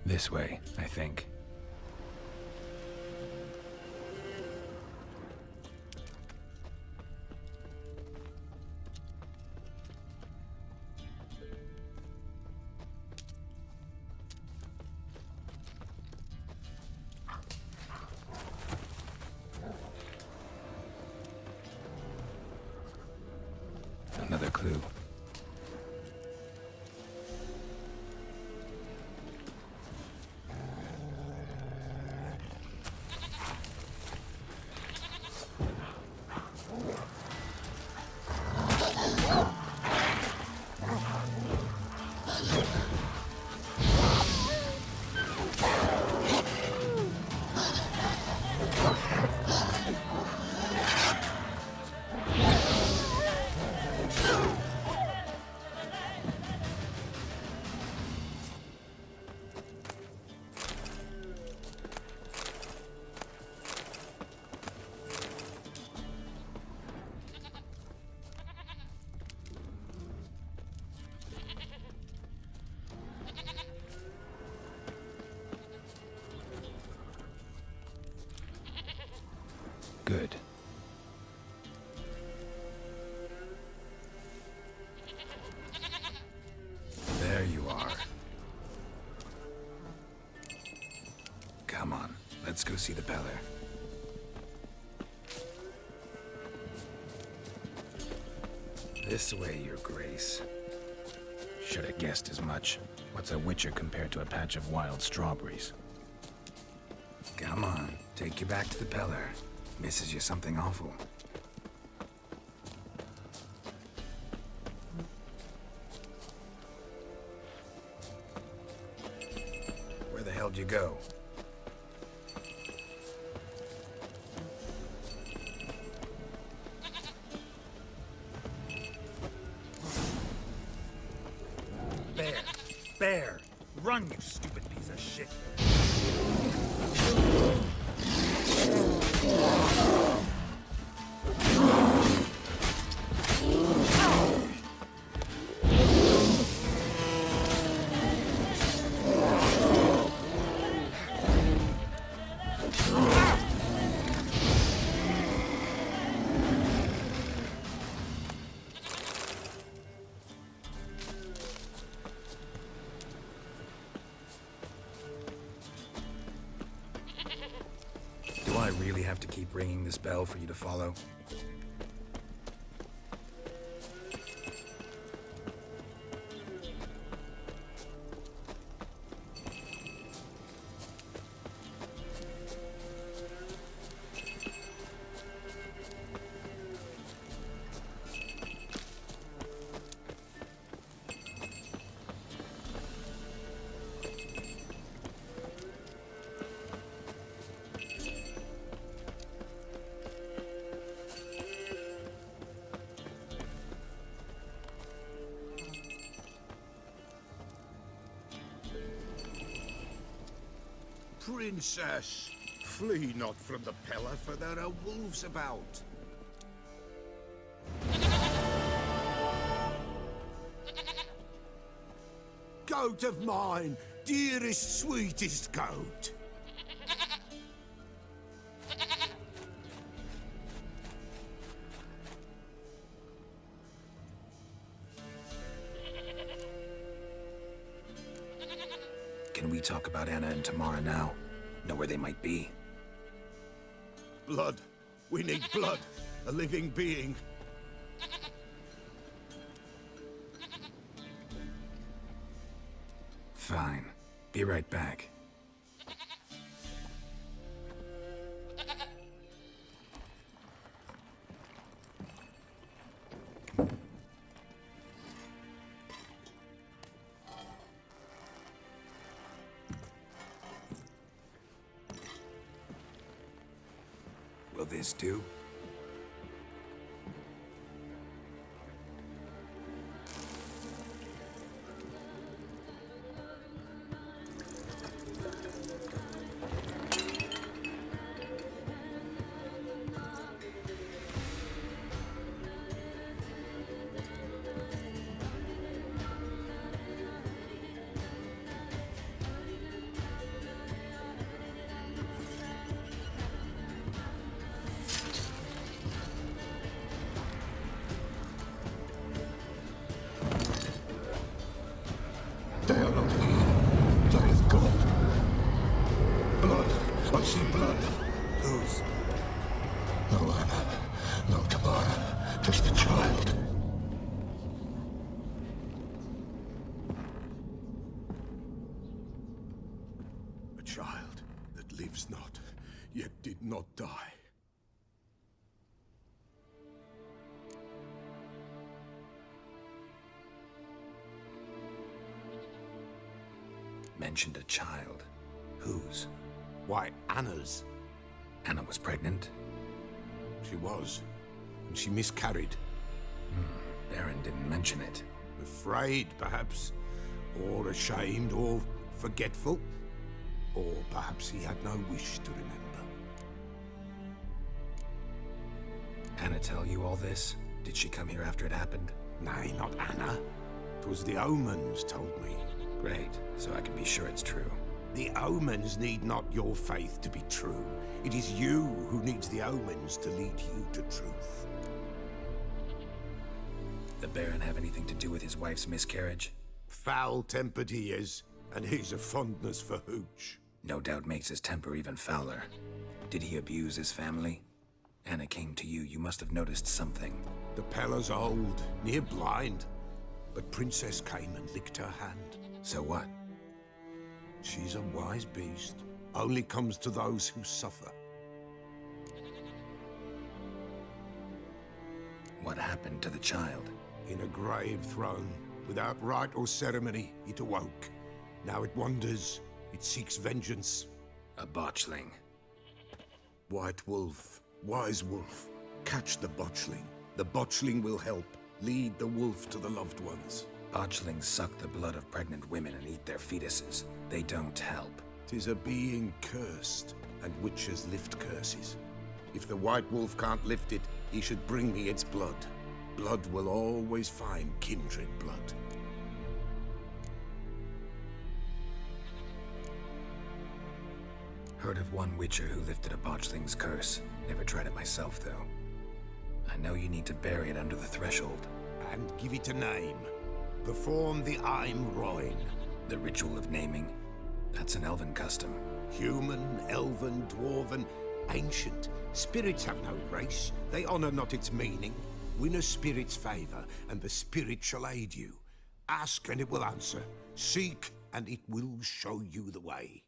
This way, I think. Another clue. Good. There you are. Come on, let's go see the Peller. This way, Your Grace. Should have guessed as much. What's a witcher compared to a patch of wild strawberries? Come on, take you back to the Peller. Misses you something awful. Where the hell do you go? Bear! Run, you stupid piece of shit! Do I really have to keep ringing this bell for you to follow? Princess, flee not from the Peller, for there are wolves about. Goat of mine, dearest, sweetest goat. Can we talk about Anna and Tamara now? Know where they might be? Blood. We need blood. A living being. Fine. Be right back. Will this do? Just a child. A child that lives not, yet did not die. Mentioned a child. Whose? Why, Anna's. Anna was pregnant? She was, and she miscarried. Baron didn't mention it. Afraid, perhaps, or ashamed, or forgetful. Or perhaps he had no wish to remember. Anna tell you all this? Did she come here after it happened? Nay, not Anna. 'Twas the omens told me. Great, so I can be sure it's true. The omens need not your faith to be true. It is you who needs the omens to lead you to truth. The Baron have anything to do with his wife's miscarriage? Foul-tempered he is, and he's a fondness for hooch. No doubt makes his temper even fouler. Did he abuse his family? Anna came to you, you must have noticed something. The Pella's old, near blind, but Princess came and licked her hand. So what? She's a wise beast. Only comes to those who suffer. What happened to the child? In a grave thrown, without rite or ceremony, it awoke. Now it wanders, it seeks vengeance. A botchling. White wolf, wise wolf, catch the botchling. The botchling will help, lead the wolf to the loved ones. Botchlings suck the blood of pregnant women and eat their fetuses. They don't help. 'Tis a being cursed, and witches lift curses. If the white wolf can't lift it, he should bring me its blood. Blood will always find kindred blood. Heard of one witcher who lifted a botchling's curse. Never tried it myself, though. I know you need to bury it under the threshold. And give it a name. Perform the Aim Roin. The ritual of naming? That's an elven custom. Human, elven, dwarven, ancient. Spirits have no race. They honor not its meaning. Win a spirit's favor, and the spirit shall aid you. Ask, and it will answer. Seek, and it will show you the way.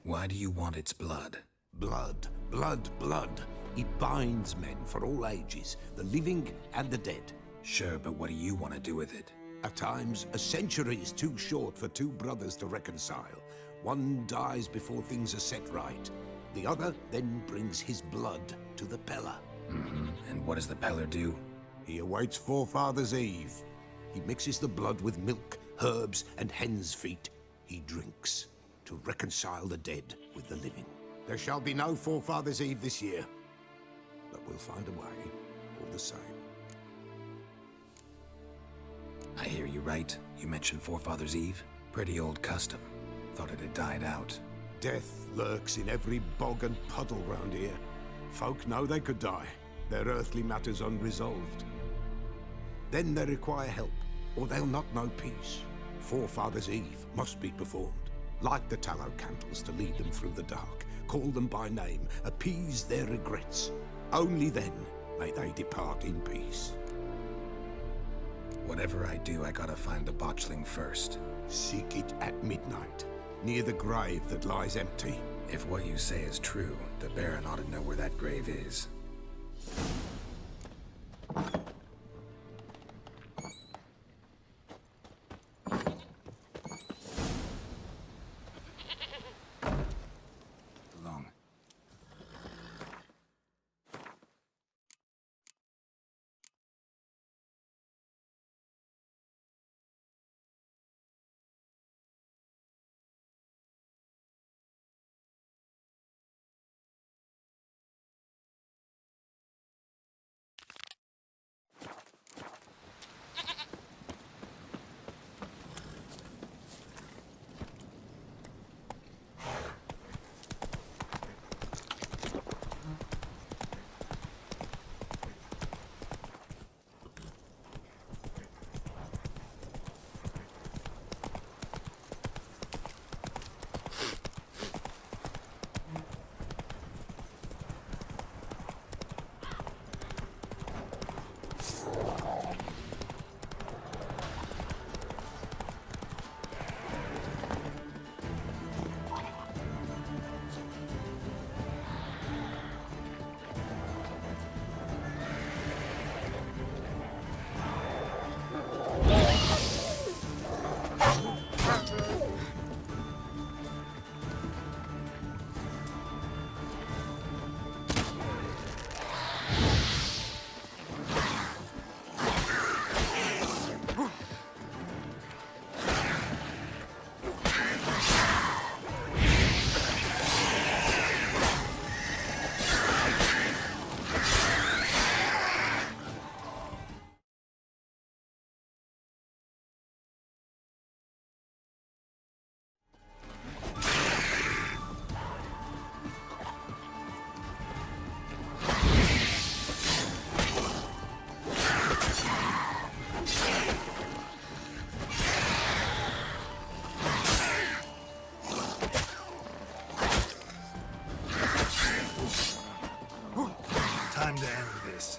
Why do you want its blood? Blood, blood, blood. It binds men for all ages, the living and the dead. Sure, but what do you want to do with it? At times, a century is too short for two brothers to reconcile. One dies before things are set right. The other then brings his blood to the Pella. And what does the Peller do? He awaits Forefather's Eve. He mixes the blood with milk, herbs, and hen's feet. He drinks to reconcile the dead with the living. There shall be no Forefather's Eve this year, but we'll find a way all the same. I hear you right. You mentioned Forefather's Eve? Pretty old custom. Thought it had died out. Death lurks in every bog and puddle round here. Folk know they could die, their earthly matters unresolved. Then they require help, or they'll not know peace. Forefather's Eve must be performed. Light the tallow candles to lead them through the dark. Call them by name, appease their regrets. Only then may they depart in peace. Whatever I do, I gotta find the botchling first. Seek it at midnight, near the grave that lies empty. If what you say is true, the Baron ought to know where that grave is. this.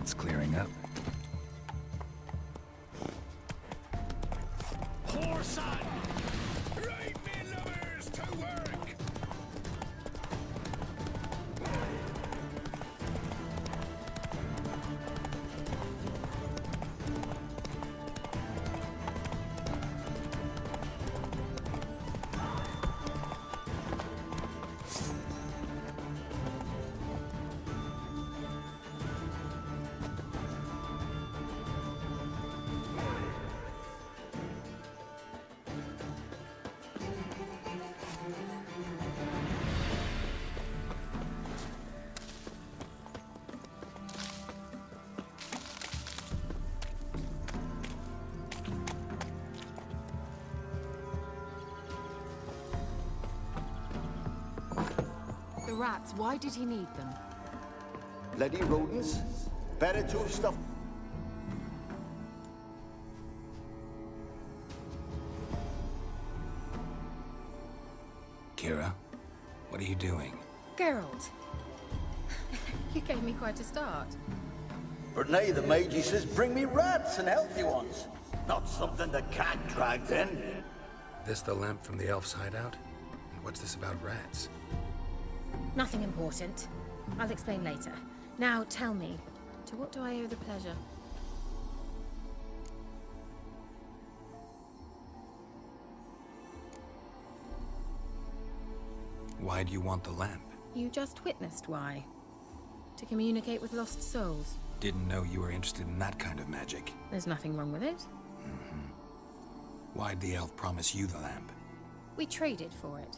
it's clearing up. Horse on! Right, me lovers, to work! The rats, why did he need them? Bloody rodents. Better to stuff. Kira, what are you doing? Geralt. You gave me quite a start. But now the mage says bring me rats and healthy ones. Not something the cat dragged in. This the lamp from the elf's hideout? And what's this about rats? Nothing important. I'll explain later. Now, tell me, to what do I owe the pleasure? Why do you want the lamp? You just witnessed why. To communicate with lost souls. Didn't know you were interested in that kind of magic. There's nothing wrong with it. Why'd the elf promise you the lamp? We traded for it.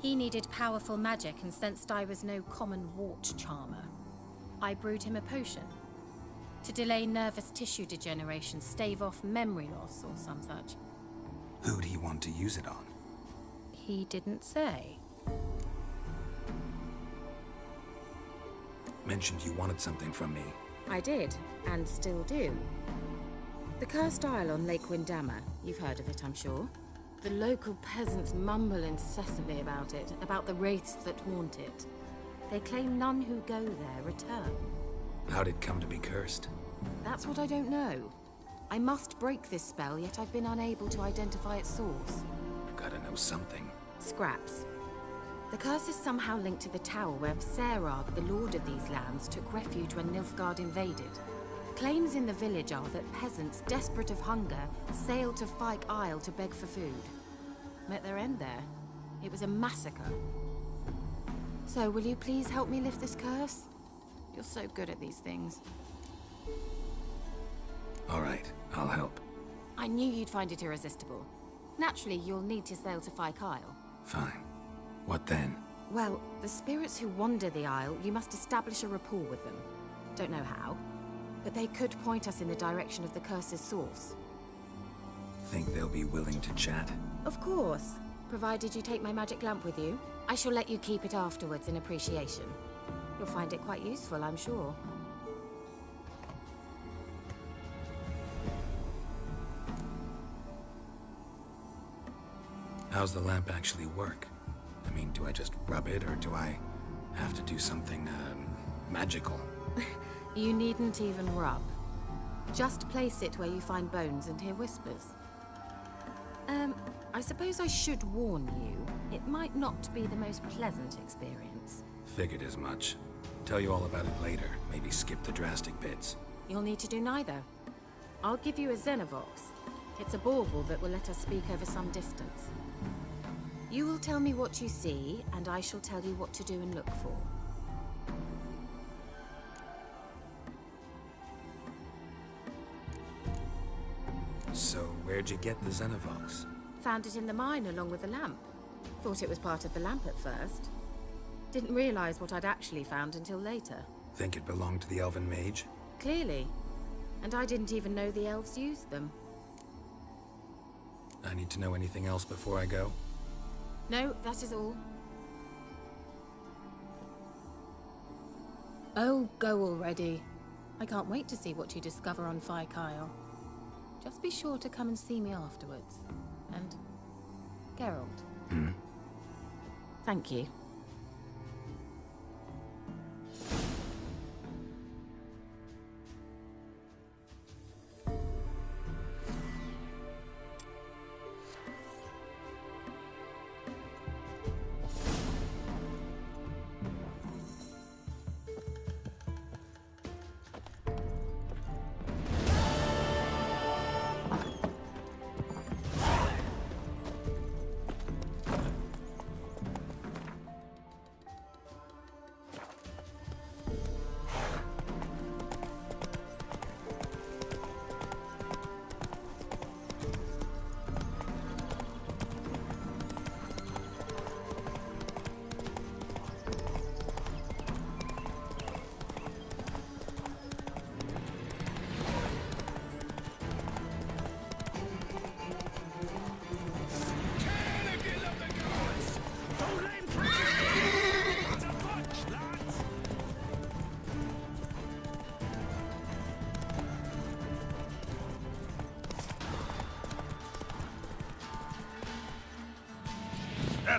He needed powerful magic and sensed I was no common wart charmer. I brewed him a potion. To delay nervous tissue degeneration, stave off memory loss or some such. Who'd he want to use it on? He didn't say. Mentioned you wanted something from me. I did, and still do. The cursed isle on Lake Windammer, you've heard of it, I'm sure. The local peasants mumble incessantly about it, about the wraiths that haunt it. They claim none who go there return. How'd it come to be cursed? That's what I don't know. I must break this spell, yet I've been unable to identify its source. Gotta know something. Scraps. The curse is somehow linked to the tower where Serag, the lord of these lands, took refuge when Nilfgaard invaded. Claims in the village are that peasants, desperate of hunger, sailed to Fyke Isle to beg for food. Met their end there. It was a massacre. So, will you please help me lift this curse? You're so good at these things. All right, I'll help. I knew you'd find it irresistible. Naturally, you'll need to sail to Fyke Isle. Fine. What then? Well, the spirits who wander the Isle, you must establish a rapport with them. Don't know how, but they could point us in the direction of the curse's source. Think they'll be willing to chat? Of course, provided you take my magic lamp with you. I shall let you keep it afterwards in appreciation. You'll find it quite useful, I'm sure. How's the lamp actually work? I mean, do I just rub it, or do I have to do something, magical? You needn't even rub. Just place it where you find bones and hear whispers. I suppose I should warn you, it might not be the most pleasant experience. Figured as much. Tell you all about it later. Maybe skip the drastic bits. You'll need to do neither. I'll give you a Xenovox. It's a bauble that will let us speak over some distance. You will tell me what you see, and I shall tell you what to do and look for. So, where'd you get the Xenovox? Found it in the mine along with the lamp. Thought it was part of the lamp at first. Didn't realize what I'd actually found until later. Think it belonged to the Elven mage? Clearly. And I didn't even know the elves used them. I need to know anything else before I go? No, that is all. Oh, go already. I can't wait to see what you discover on Fyke Isle. Just be sure to come and see me afterwards. And Geralt. Thank you.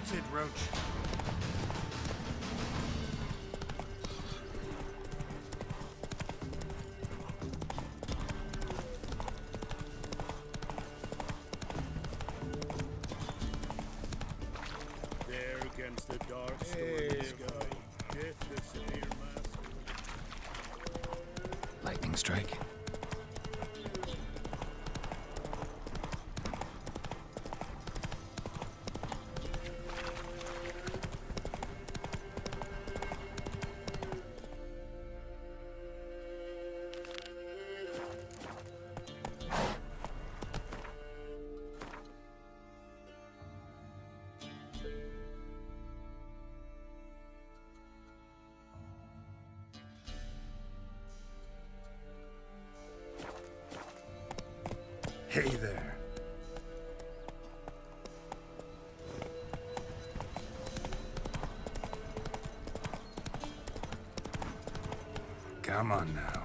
That's it, Roach. There against the dark stormy sky. Death Vesemir master. Lightning strike. Hey there. Come on now.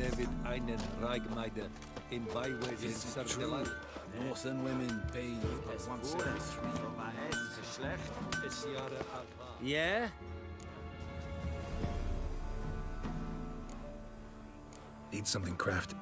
Nevid einen Reigmeide in Beiwesen Sardelan. Northern women bathe but once every 3 Es Jahre alt. Yeah? Need something crafted.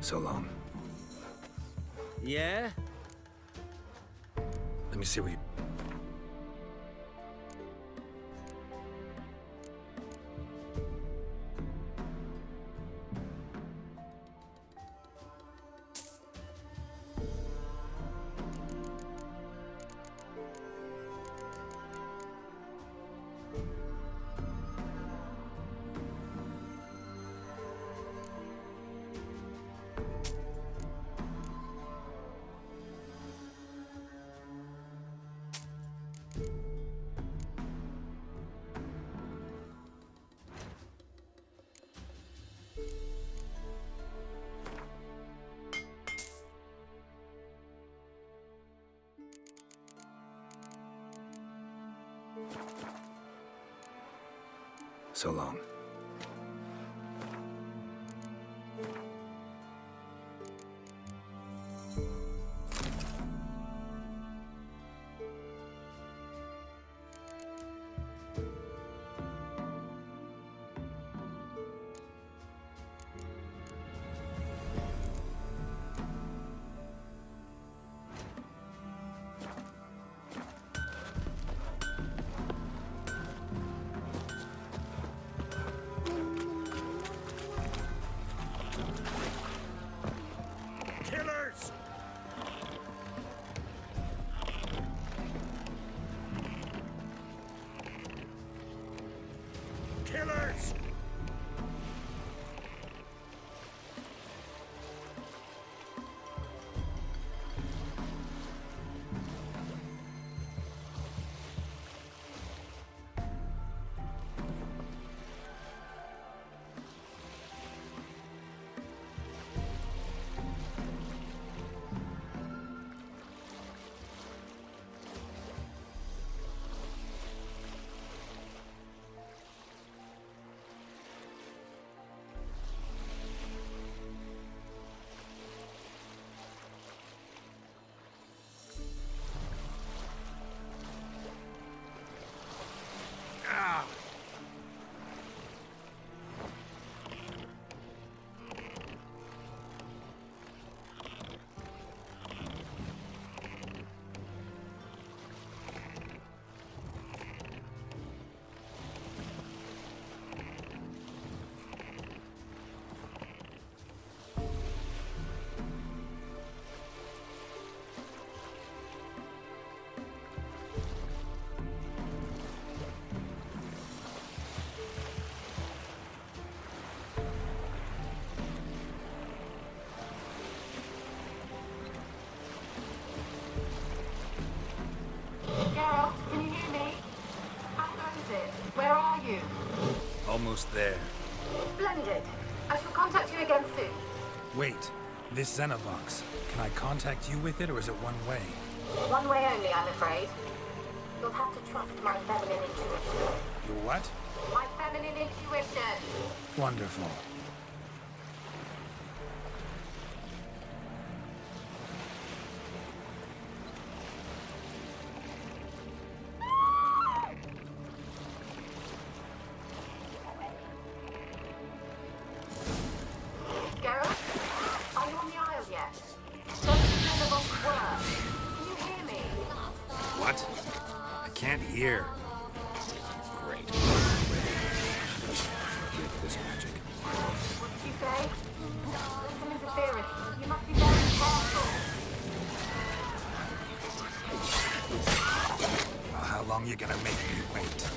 So long. Yeah? Let me see what you... So long. Almost there. Splendid. I shall contact you again soon. Wait, this Xenovox. Can I contact you with it, or is it one way? One way only, I'm afraid. You'll have to trust my feminine intuition. Your what? My feminine intuition. Wonderful. Geralt, are you on the Isle yet? Does the Xenovox work? Can you hear me? What? I can't hear. Great. Get this magic. What did you say? There's some interference. You must be very careful. Well, how long you gonna make me wait?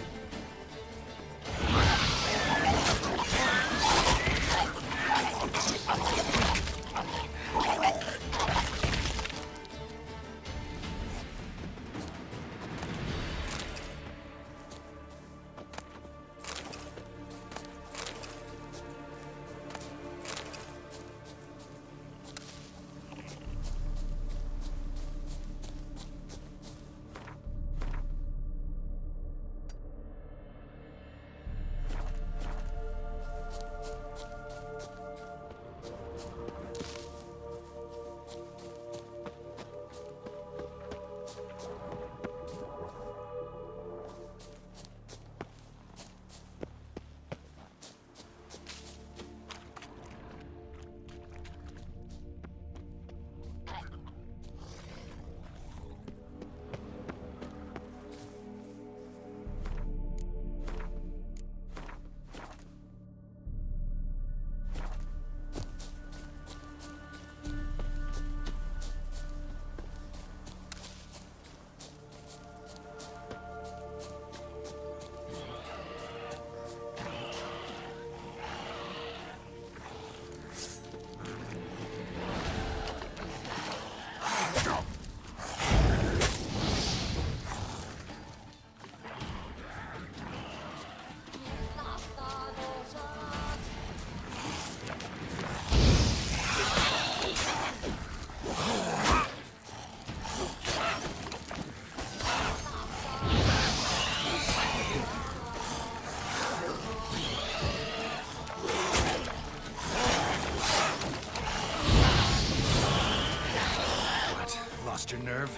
Lost your nerve?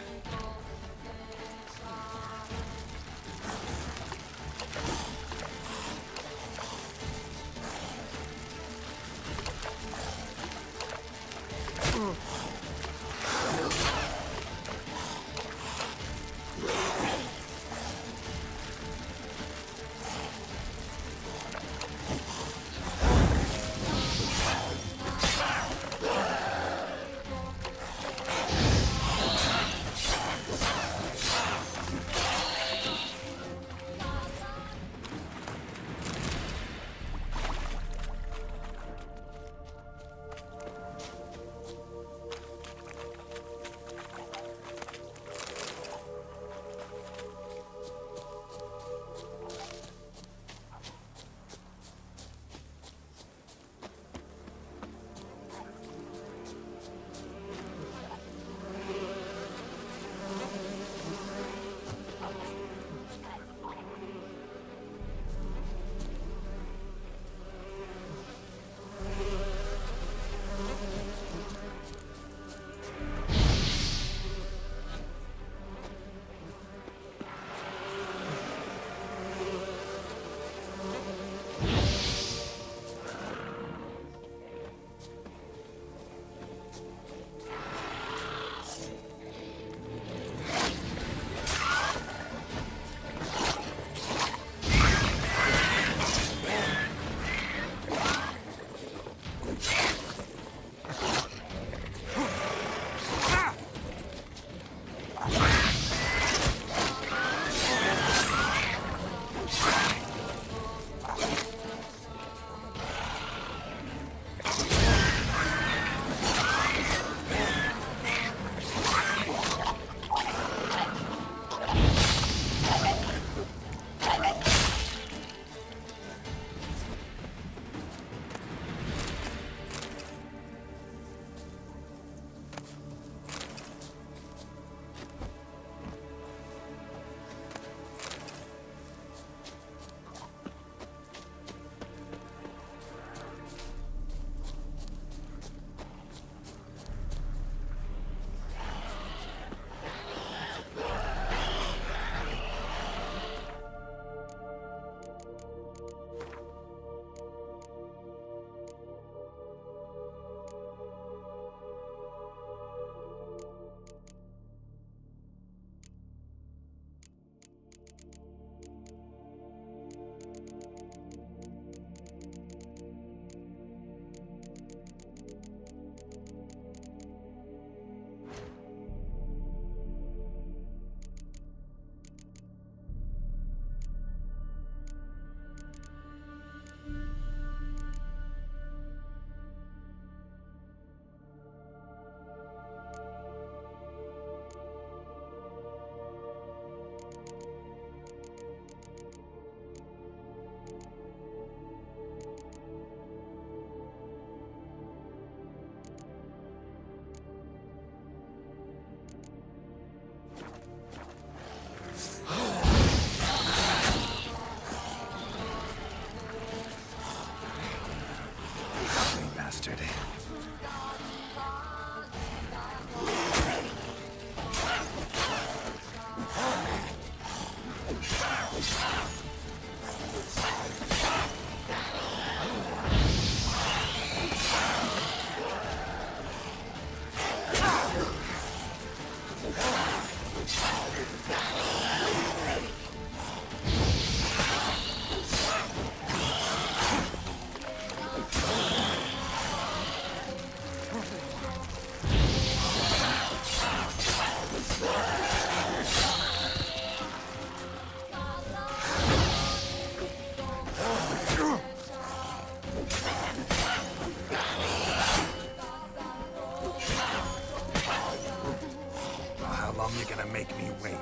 long you gonna make me wait?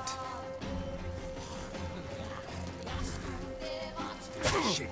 Shit.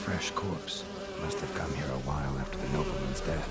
Fresh corpse. Must have come here a while after the nobleman's death.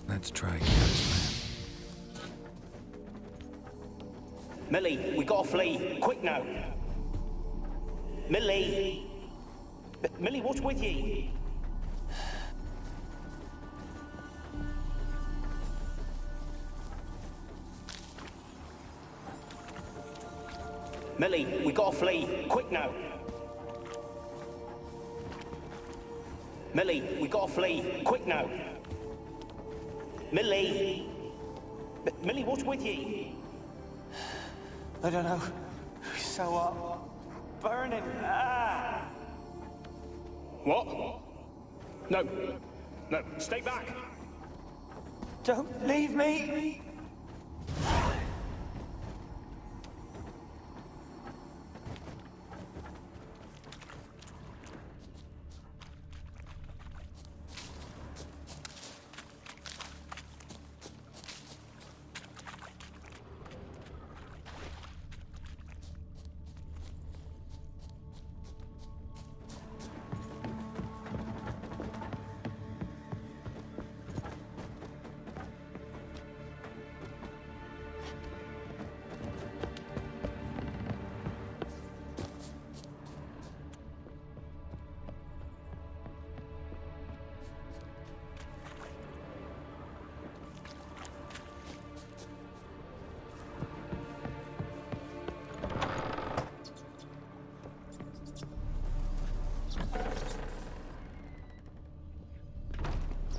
Let's try Garrison. Millie, we gotta flee. Quick now. Millie! Millie, what's with ye? Millie, we gotta flee. Quick now. Millie, we gotta flee. Quick now. Millie! Millie, what's with ye? I don't know. So, burning. Ah! What? No. No, stay back. Don't leave me!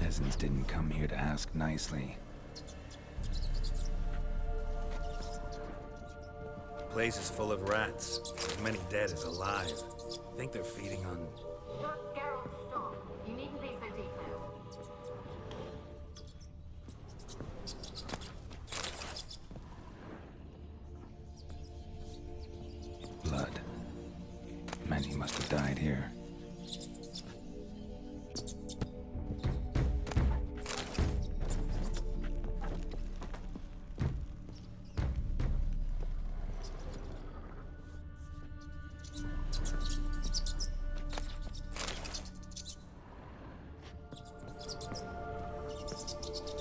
Peasants didn't come here to ask nicely. Place is full of rats. As many dead as alive. Think they're feeding on... Geralt, stop. You needn't be so detailed. Blood. Many must have died here.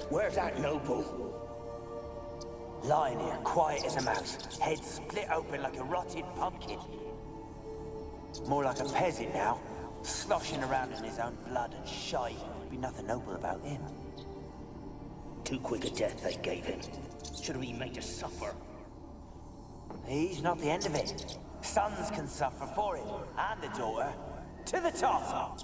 Where's that noble? Lying here, quiet as a mouse, head split open like a rotted pumpkin. More like a peasant now, sloshing around in his own blood and shite. Be nothing noble about him. Too quick a death they gave him. Should have been made to suffer. He's not the end of it. Sons can suffer for him, and the daughter. To the top!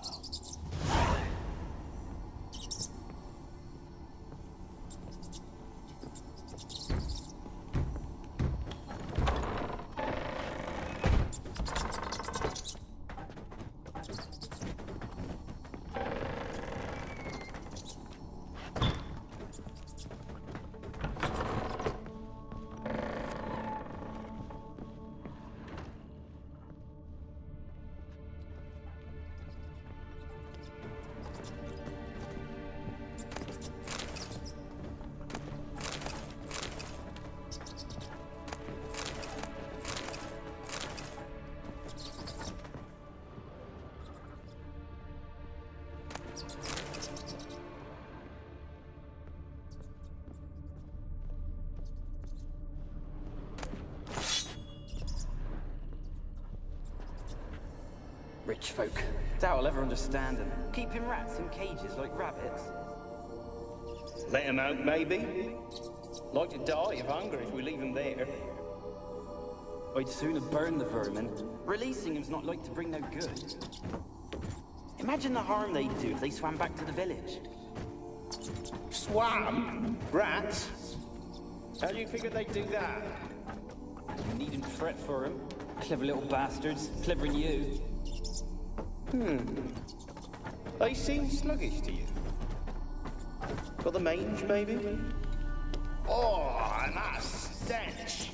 Rich folk. Doubt I'll ever understand them. Keeping rats in cages like rabbits. Let him out, maybe. Like to die of hunger if we leave him there. I'd sooner burn the vermin. Releasing him's not like to bring no good. Imagine the harm they'd do if they swam back to the village. Swam? Rats? How do you figure they'd do that? You needn't fret for them. Clever little bastards. Clever than you. They seem sluggish to you. Got the mange, maybe? Oh, and that stench!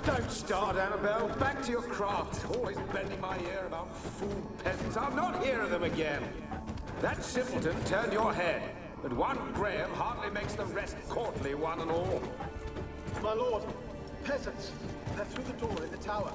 Don't start, Annabelle. Back to your craft. Always bending my ear about fool peasants. I'll not hear of them again. That simpleton turned your head, but one Graham hardly makes the rest courtly, one and all. My lord, peasants. They're through the door in the tower.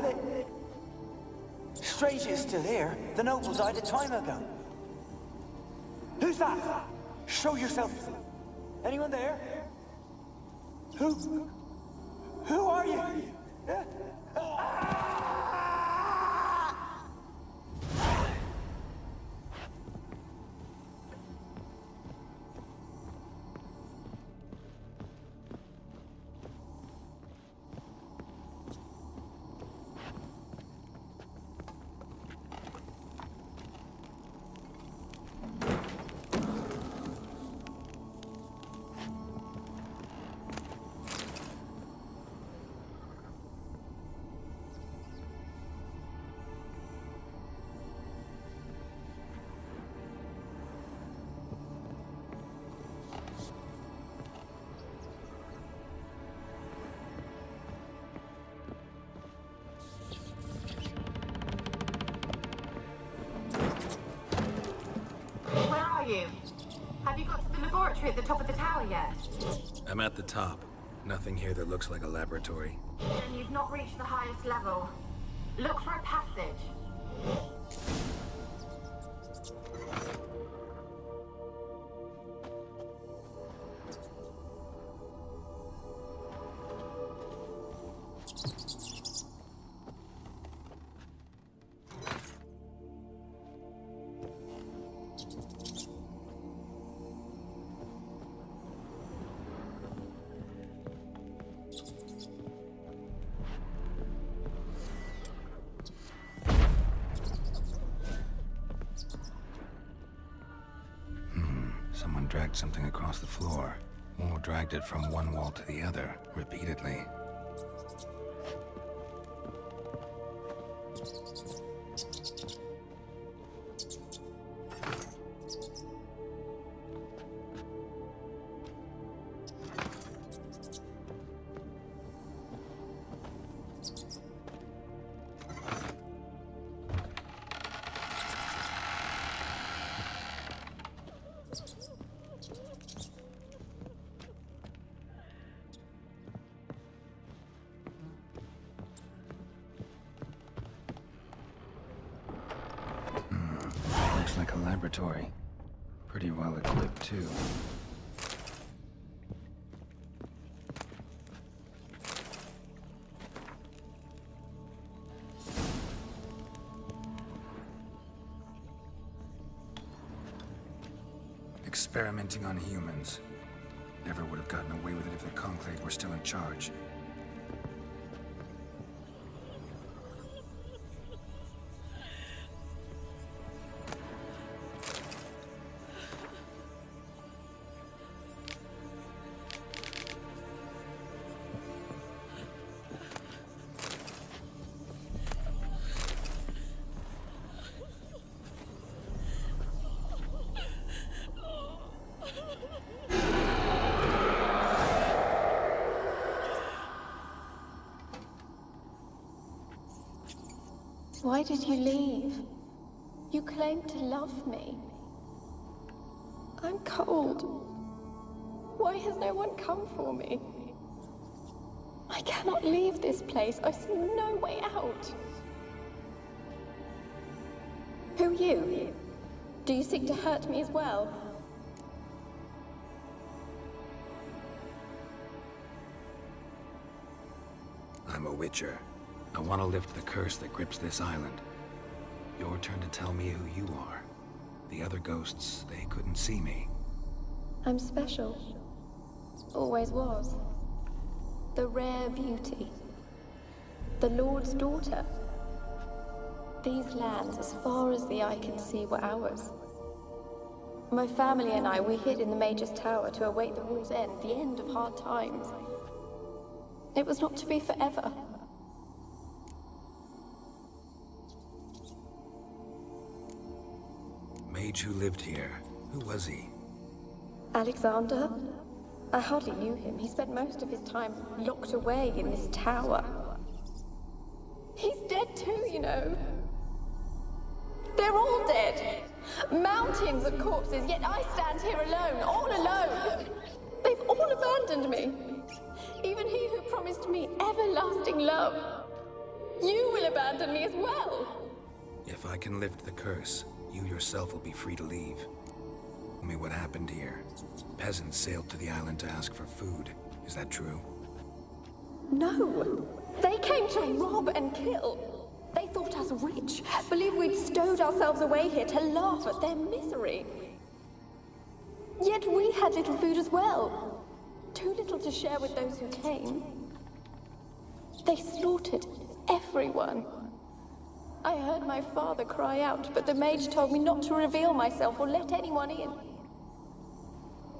with it. Strange it's still here. The noble died a time ago. Who's that? Show yourself. Anyone there? Who are you? Have you got to the laboratory at the top of the tower yet? I'm at the top. Nothing here that looks like a laboratory. Then you've not reached the highest level. Look for a passage. Someone dragged something across the floor, or dragged it from one wall to the other, repeatedly. Like a laboratory. Pretty well equipped, too. Experimenting on humans. Never would have gotten away with it if the Conclave were still in charge. Why did you leave? You claimed to love me. I'm cold. Why has no one come for me? I cannot leave this place. I see no way out. Who are you? Do you seek to hurt me as well? I'm a witcher. I want to lift the curse that grips this island. Your turn to tell me who you are. The other ghosts, they couldn't see me. I'm special. Always was. The rare beauty. The Lord's daughter. These lands, as far as the eye can see, were ours. My family and I, we hid in the Mage's Tower to await the war's end, the end of hard times. It was not to be forever. Mage who lived here. Who was he? Alexander? I hardly knew him. He spent most of his time locked away in this tower. He's dead too, you know. They're all dead. Mountains of corpses, yet I stand here alone, all alone. They've all abandoned me. Even he who promised me everlasting love. You will abandon me as well. If I can lift the curse, you yourself will be free to leave. Tell me what happened here. Peasants sailed to the island to ask for food. Is that true? No. They came to rob and kill. They thought us rich, believed we'd stowed ourselves away here to laugh at their misery. Yet we had little food as well. Too little to share with those who came. They slaughtered everyone. I heard my father cry out, but the mage told me not to reveal myself or let anyone in.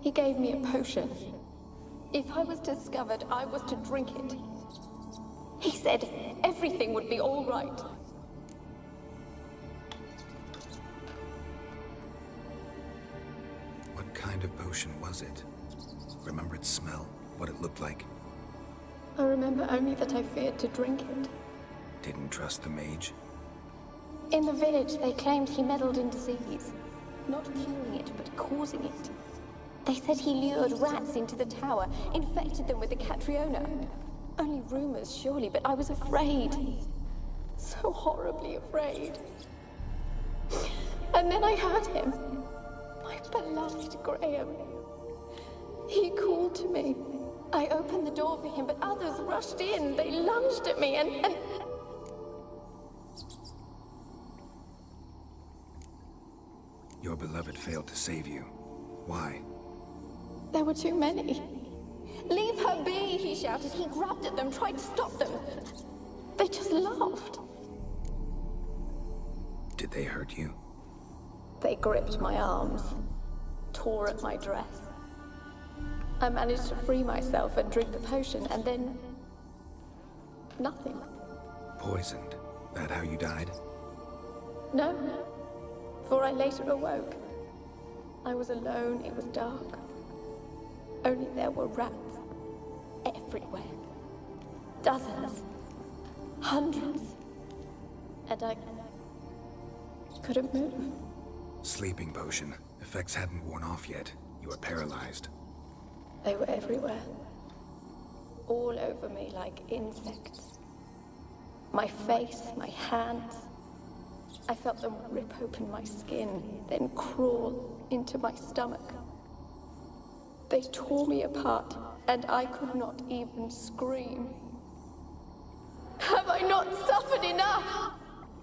He gave me a potion. If I was discovered, I was to drink it. He said everything would be all right. What kind of potion was it? Remember its smell? What it looked like? I remember only that I feared to drink it. Didn't trust the mage? In the village, they claimed he meddled in disease. Not curing it, but causing it. They said he lured rats into the tower, infected them with the Catriona. Only rumors, surely, but I was afraid. So horribly afraid. And then I heard him. My beloved Graham. He called to me. I opened the door for him, but others rushed in. They lunged at me and... Your beloved failed to save you. Why? There were too many. Leave her be, he shouted. He grabbed at them, tried to stop them. They just laughed. Did they hurt you? They gripped my arms, tore at my dress. I managed to free myself and drink the potion, and then... nothing. Poisoned? That how you died? No, for I later awoke. I was alone, it was dark. Only there were rats everywhere. Dozens. Hundreds. And I couldn't move. Sleeping potion. Effects hadn't worn off yet. You were paralyzed. They were everywhere. All over me like insects. My face, my hands. I felt them rip open my skin, then crawl into my stomach. They tore me apart, and I could not even scream. Have I not suffered enough?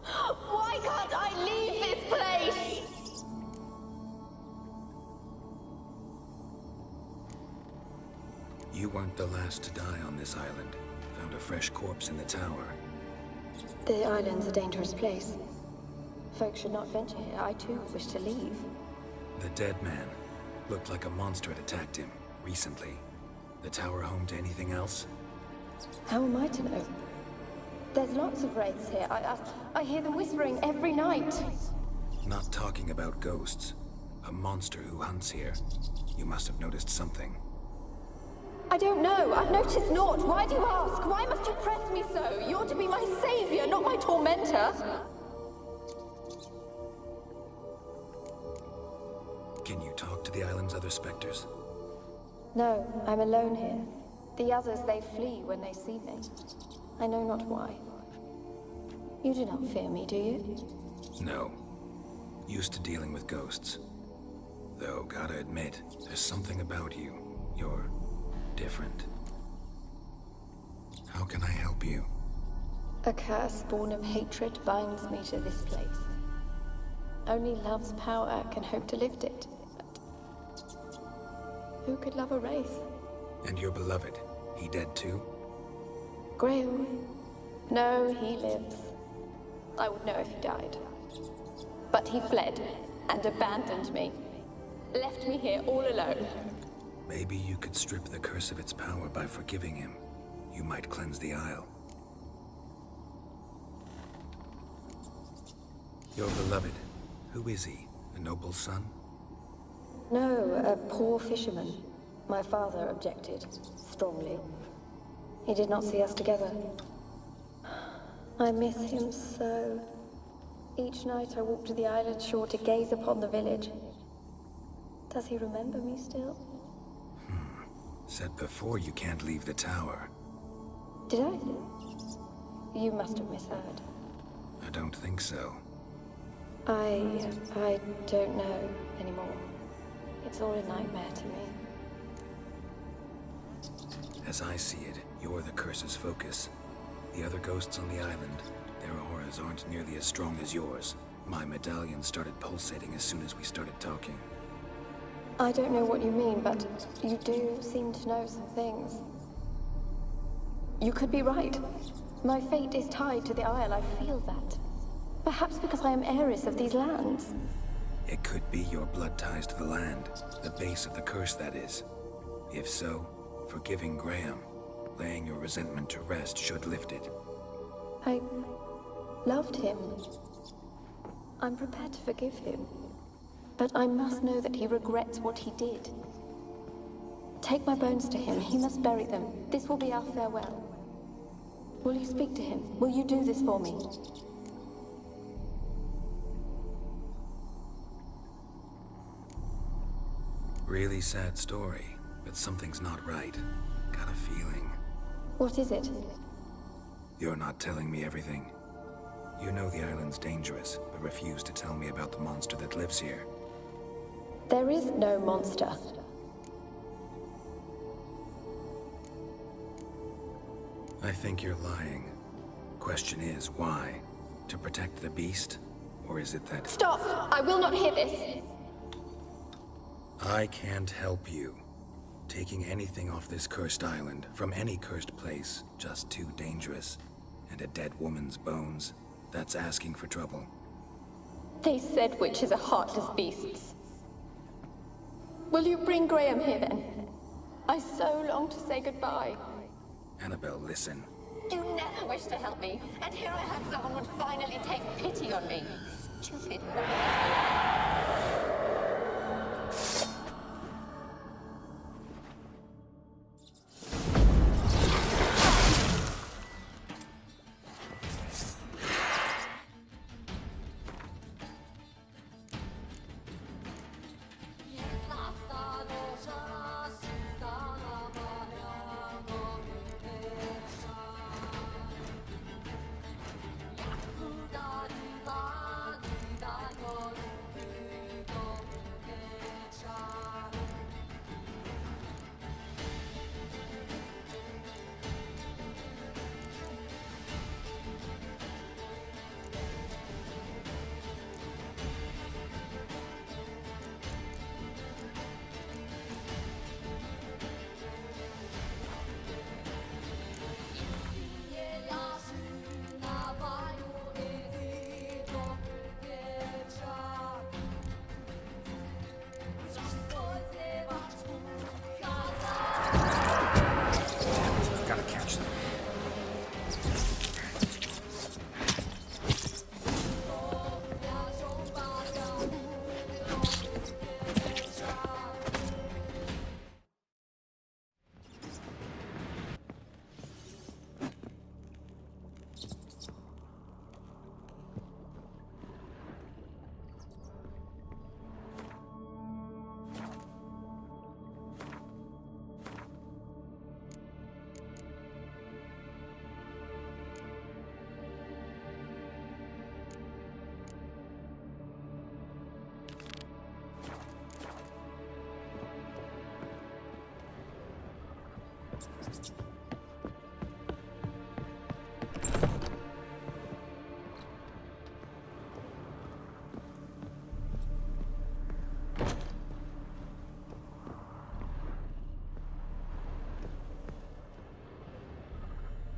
Why can't I leave this place? You weren't the last to die on this island. Found a fresh corpse in the tower. The island's a dangerous place. Folks should not venture here. I too wish to leave. The dead man. Looked like a monster had attacked him, recently. The tower home to anything else? How am I to know? There's lots of wraiths here. I hear them whispering every night. Not talking about ghosts. A monster who hunts here. You must have noticed something. I don't know. I've noticed naught. Why do you ask? Why must you press me so? You're to be my savior, not my tormentor. Can you talk to the island's other specters? No, I'm alone here. The others, they flee when they see me. I know not why. You do not fear me, do you? No. Used to dealing with ghosts. Though, gotta admit, there's something about you. You're different. How can I help you? A curse born of hatred binds me to this place. Only love's power can hope to lift it. But who could love a wraith? And your beloved, he dead too? Grail? No, he lives. I would know if he died. But he fled and abandoned me. Left me here all alone. Maybe you could strip the curse of its power by forgiving him. You might cleanse the Isle. Your beloved, who is he? A noble son? No, a poor fisherman. My father objected, strongly. He did not see us together. I miss him so. Each night I walk to the island shore to gaze upon the village. Does he remember me still? Said before you can't leave the tower. Did I? you must have misheard. I don't think so. I don't know anymore. It's all a nightmare to me. As I see it, you're the curse's focus. The other ghosts on the island, their auras aren't nearly as strong as yours. My medallion started pulsating as soon as we started talking. I don't know what you mean, but you do seem to know some things. You could be right. My fate is tied to the Isle, I feel that. Perhaps because I am heiress of these lands. It could be your blood ties to the land, the base of the curse, that is. If so, forgiving Graham, laying your resentment to rest should lift it. I loved him. I'm prepared to forgive him. But I must know that he regrets what he did. Take my bones to him. He must bury them. This will be our farewell. Will you speak to him? Will you do this for me? Really sad story, but something's not right. Got a feeling. What is it? You're not telling me everything. You know the island's dangerous, but refuse to tell me about the monster that lives here. There is no monster. I think you're lying. Question is, why? To protect the beast? Or is it that... Stop! I will not hear this! I can't help you. Taking anything off this cursed island, from any cursed place, just too dangerous. And a dead woman's bones, that's asking for trouble. They said witches are heartless beasts. Will you bring Graham here then? I so long to say goodbye. Annabelle, listen. You never wished to help me, and here I have someone would finally take pity on me. Stupid woman.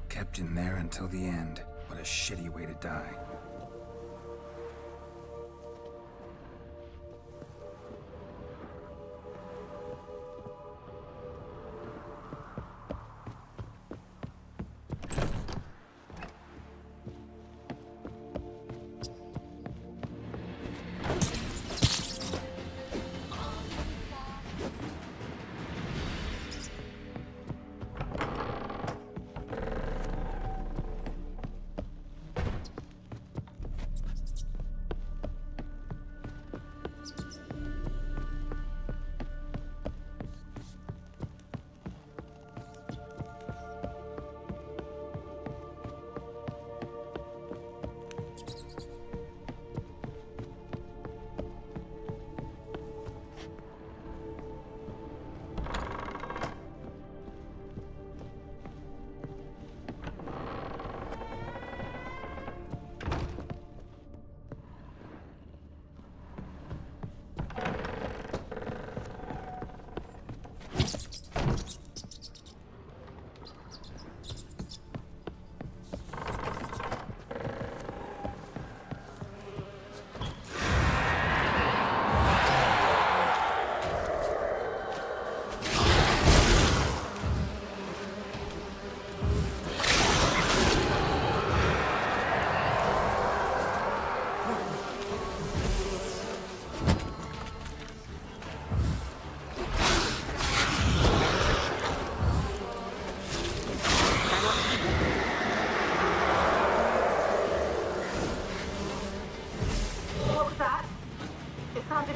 Kept in there until the end. What a shitty way to die.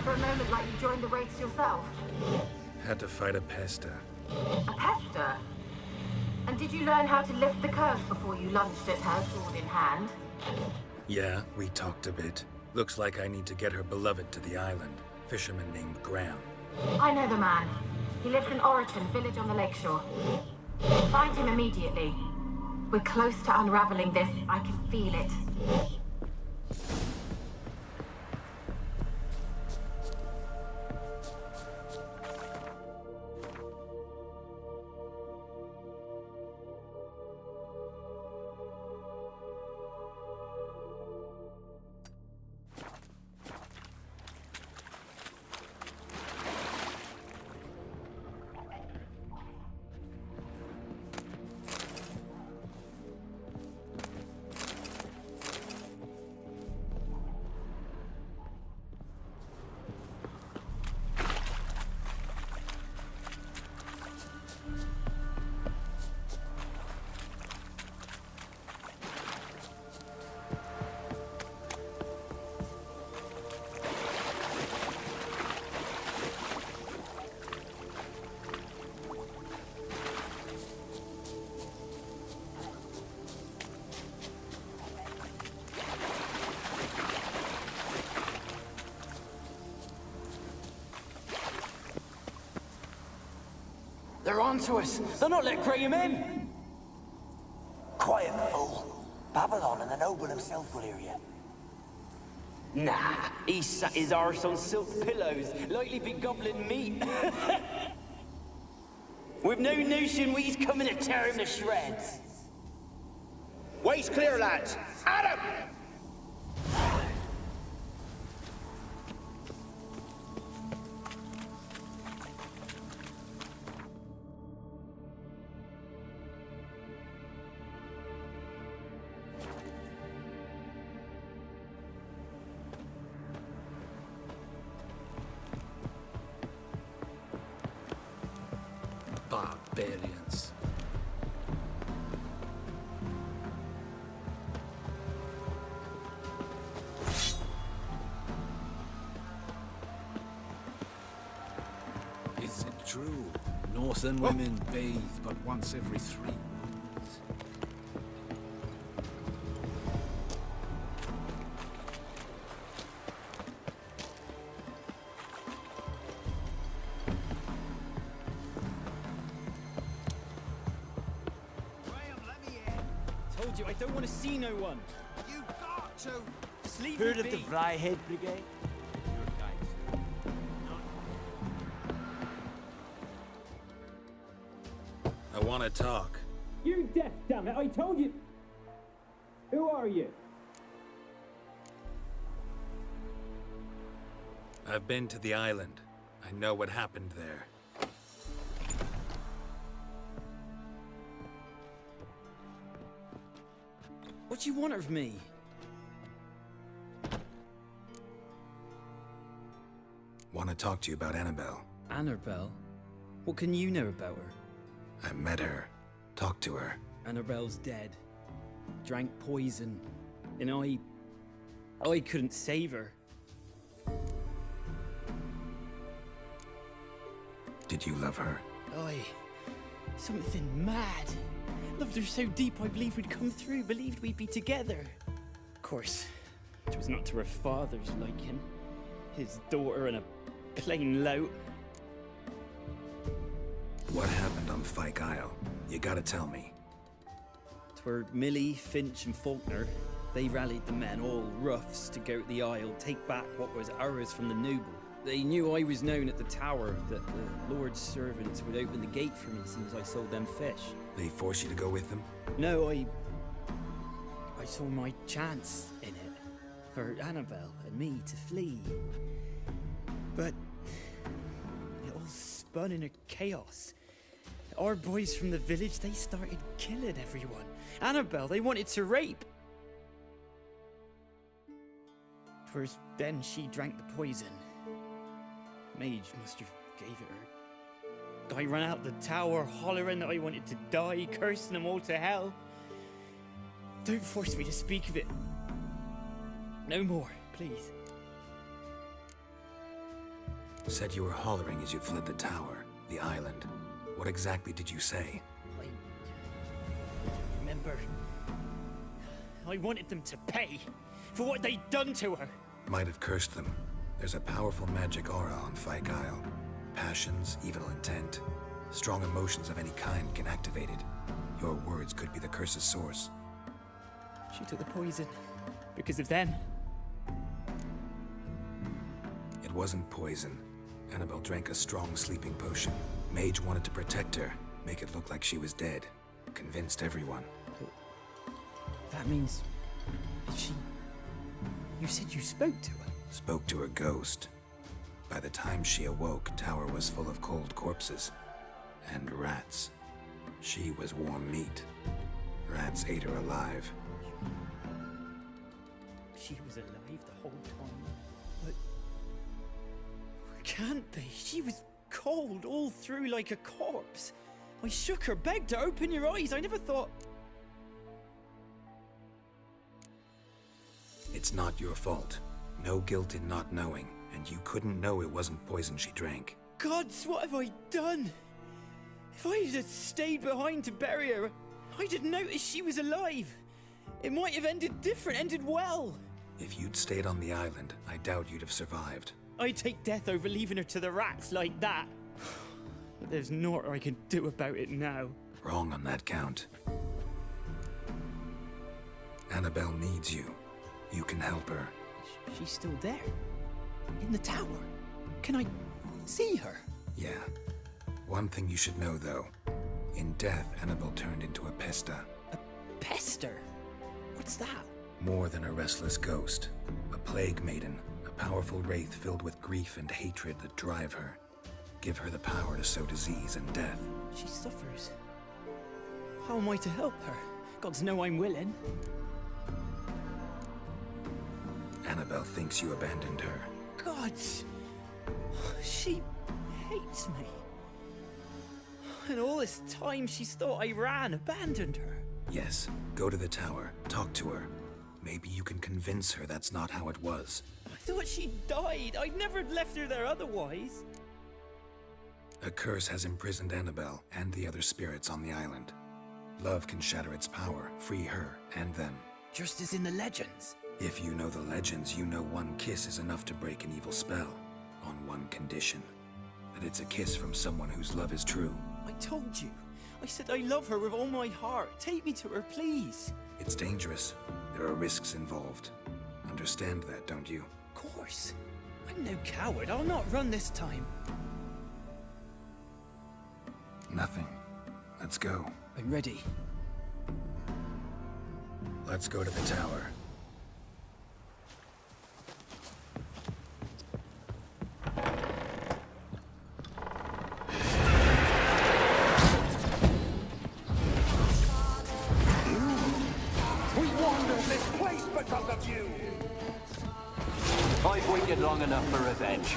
for a moment like you joined the Wraiths yourself? Had to fight a pester. A pester? And did you learn how to lift the curse before you lunged at her, sword in hand? Yeah, we talked a bit. Looks like I need to get her beloved to the island. Fisherman named Graham. I know the man. He lives in Oriton, village on the lakeshore. Find him immediately. We're close to unraveling this. I can feel it. They're onto us. They're not letting Graham in. Quiet, fool. Babylon and the noble himself will hear you. Nah, he sat his arse on silk pillows, likely be gobbling meat. With no notion we's coming to tear him to shreds. Way's clear, lads. At him! Barbarians. Is it true? Northern women bathe but once every 3 months. Told you I don't want to see no one. You've got to! Just leave Heard me of the be. Fryhead Brigade? I want to talk. You're deaf, damn it! I told you. Who are you? I've been to the island. I know what happened there. What do you want of me? Want to talk to you about Annabelle. Annabelle? What can you know about her? I met her. Talked to her. Annabelle's dead. Drank poison. And I couldn't save her. Did you love her? Something mad. Loved her so deep I believed we'd come through, believed we'd be together. Of course, it was not to her father's liking. His daughter and a plain lout. What happened on Fyke Isle? You gotta tell me. 'Twere Millie, Finch and Faulkner. They rallied the men, all roughs, to go to the Isle, take back what was ours from the noble. They knew I was known at the tower, that the Lord's servants would open the gate for me as soon as I sold them fish. They force you to go with them? No, I saw my chance in it, for Annabelle and me to flee. But it all spun in a chaos. Our boys from the village, they started killing everyone. Annabelle, they wanted to rape. 'Twas then she drank the poison. Mage must have gave it her. I ran out the tower hollering that I wanted to die, cursing them all to hell. Don't force me to speak of it. No more, please. Said you were hollering as you fled the tower, the island. What exactly did you say? I remember. I wanted them to pay for what they'd done to her. Might have cursed them. There's a powerful magic aura on Fyke Isle. Passions, evil intent, strong emotions of any kind can activate it. Your words could be the curse's source. She took the poison because of them. It wasn't poison. Annabelle drank a strong sleeping potion. Mage wanted to protect her, make it look like she was dead. Convinced everyone. That means... she... You said you spoke to her? Spoke to her ghost. By the time she awoke, tower was full of cold corpses. And rats. She was warm meat. Rats ate her alive. She was alive the whole time? But... Can't be. She was cold all through like a corpse. I shook her, begged her, open your eyes. I never thought... It's not your fault. No guilt in not knowing, and you couldn't know it wasn't poison she drank. Gods, what have I done? If I had stayed behind to bury her, I'd have noticed she was alive. It might have ended different, ended well. If you'd stayed on the island, I doubt you'd have survived. I'd take death over leaving her to the rats like that. But there's naught I can do about it now. Wrong on that count. Annabelle needs you. You can help her. She's still there? In the tower? Can I see her? Yeah. One thing you should know, though. In death, Annabelle turned into a pesta. A pester? What's that? More than a restless ghost. A plague maiden. A powerful wraith filled with grief and hatred that drive her. Give her the power to sow disease and death. She suffers. How am I to help her? Gods know I'm willing. Annabelle thinks you abandoned her. Gods! She hates me. And all this time she's thought I abandoned her. Yes, go to the tower, talk to her. Maybe you can convince her that's not how it was. I thought she died. I'd never left her there otherwise. A curse has imprisoned Annabelle and the other spirits on the island. Love can shatter its power, free her and them. Just as in the legends. If you know the legends, you know one kiss is enough to break an evil spell. On one condition. That it's a kiss from someone whose love is true. I told you. I said I love her with all my heart. Take me to her, please. It's dangerous. There are risks involved. Understand that, don't you? Of course. I'm no coward. I'll not run this time. Nothing. Let's go. I'm ready. Let's go to the tower. I've waited long enough for revenge.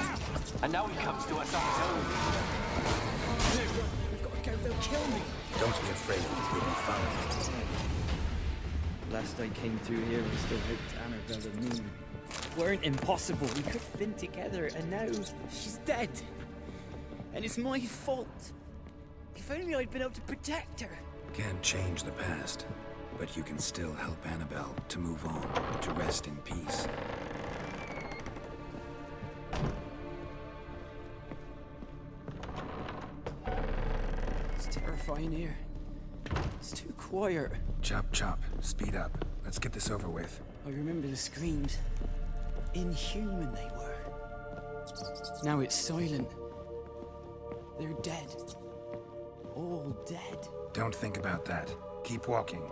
And now he comes to us on his own. We've got to go, they'll kill me. Don't be afraid, we'll be fine. Last I came through here, we still hoped Annabelle and me weren't impossible. We could have been together, and now she's dead. And it's my fault. If only I'd been able to protect her. Can't change the past, but you can still help Annabelle to move on, to rest in peace. It's terrifying here. It's too quiet. Chop, chop. Speed up. Let's get this over with. I remember the screams. Inhuman they were. Now it's silent. They're dead. All dead. Don't think about that. Keep walking.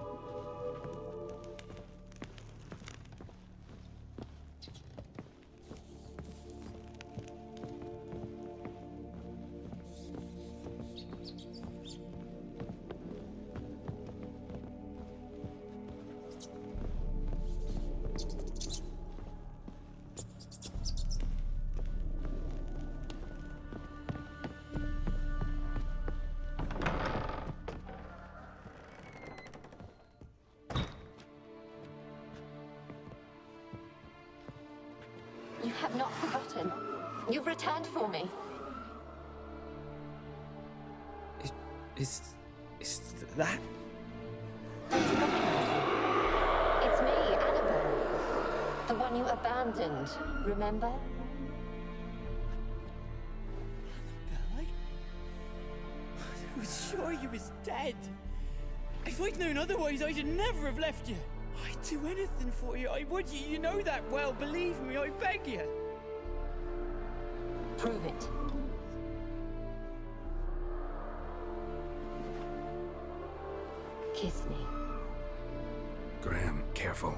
You have not forgotten. You've returned for me. Is that? It's me, Annabelle. The one you abandoned, remember? I was sure you was dead. If I'd known otherwise, I'd never have left you. I'd do anything for you. I would. You know that well. Believe me, I beg you. Prove it. Kiss me. Graham, careful.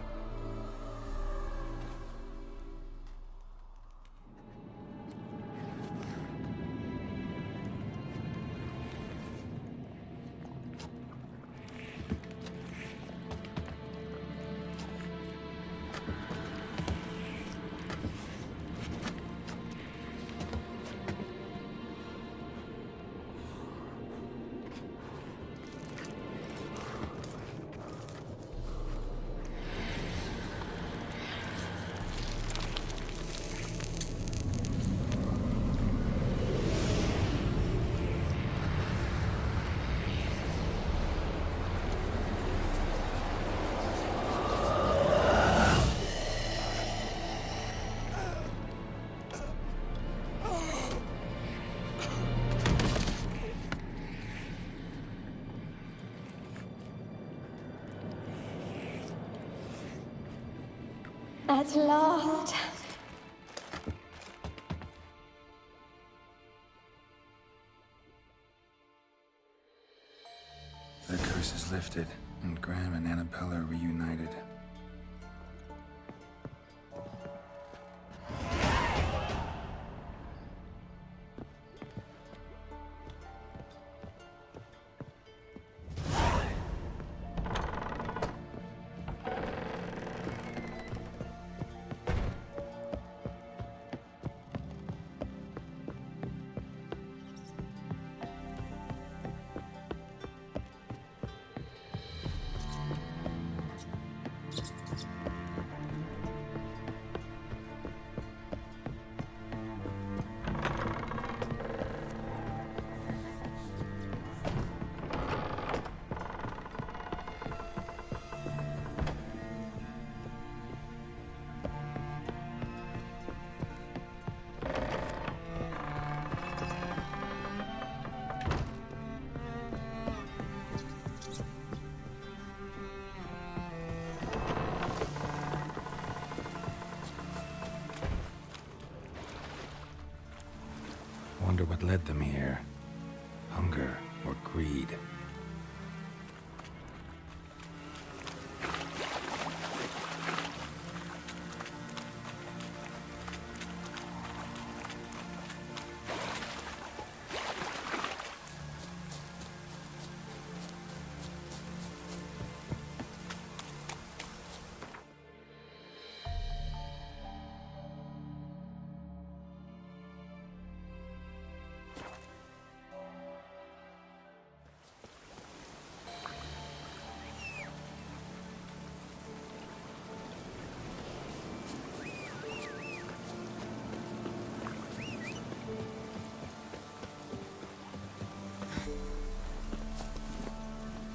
At last. The curse is lifted, and Graham and Annabelle are reunited. Wonder what led them here. Hunger or greed?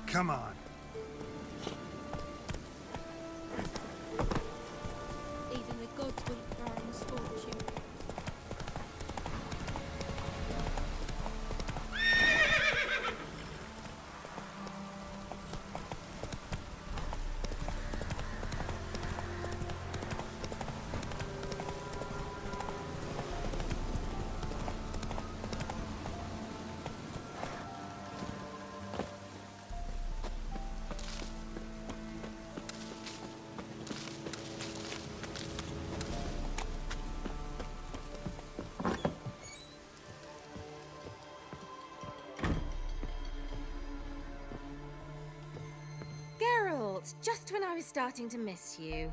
Come on. Even the gods wouldn't bear a misfortune. Geralt, just when I was starting to miss you.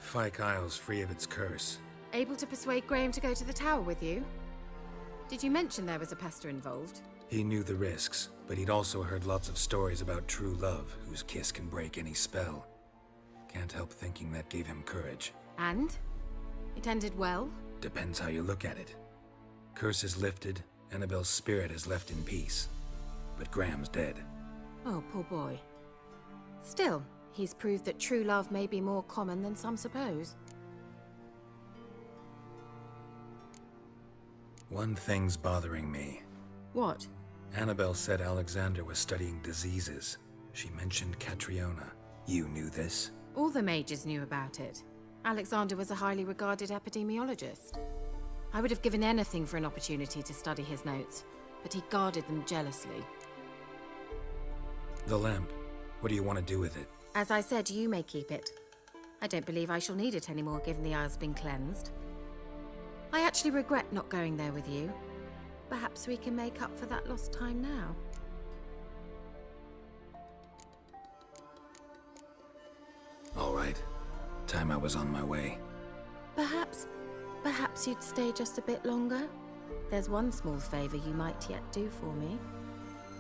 Skellige Isles free of its curse. Able to persuade Graham to go to the tower with you? Did you mention there was a pester involved? He knew the risks, but he'd also heard lots of stories about true love, whose kiss can break any spell. Can't help thinking that gave him courage. And? It ended well? Depends how you look at it. Curse is lifted, Annabelle's spirit is left in peace. But Graham's dead. Oh, poor boy. Still, he's proved that true love may be more common than some suppose. One thing's bothering me. What? Annabelle said Alexander was studying diseases. She mentioned Catriona. You knew this? All the mages knew about it. Alexander was a highly regarded epidemiologist. I would have given anything for an opportunity to study his notes, but he guarded them jealously. The lamp. What do you want to do with it? As I said, you may keep it. I don't believe I shall need it anymore, given the Isle's been cleansed. I actually regret not going there with you. Perhaps we can make up for that lost time now. All right. Time I was on my way. Perhaps you'd stay just a bit longer? There's one small favor you might yet do for me.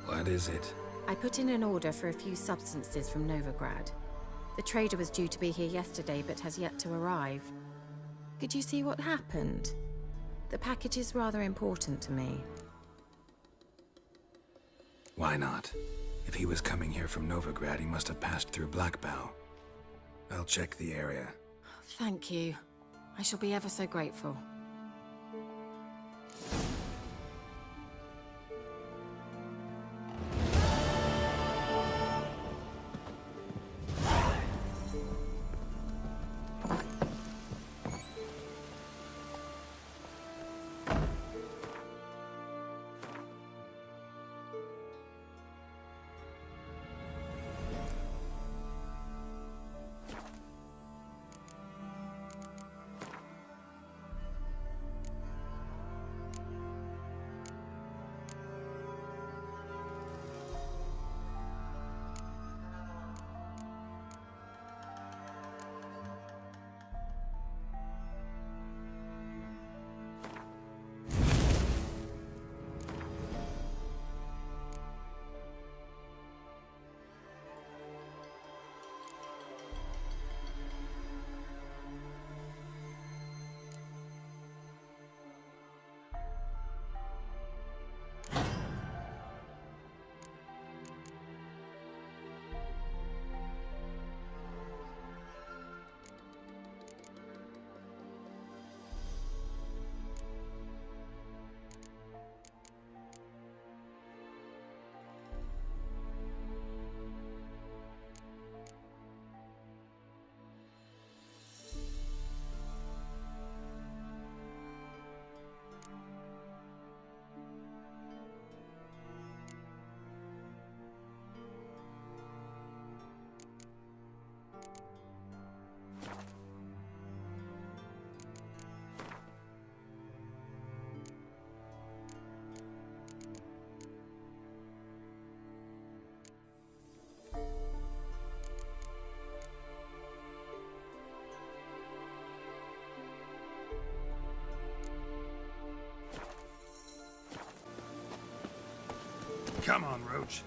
What is it? I put in an order for a few substances from Novigrad. The trader was due to be here yesterday, but has yet to arrive. Could you see what happened? The package is rather important to me. Why not? If he was coming here from Novigrad, he must have passed through Blackbough. I'll check the area. Thank you. I shall be ever so grateful. Come on, Roach.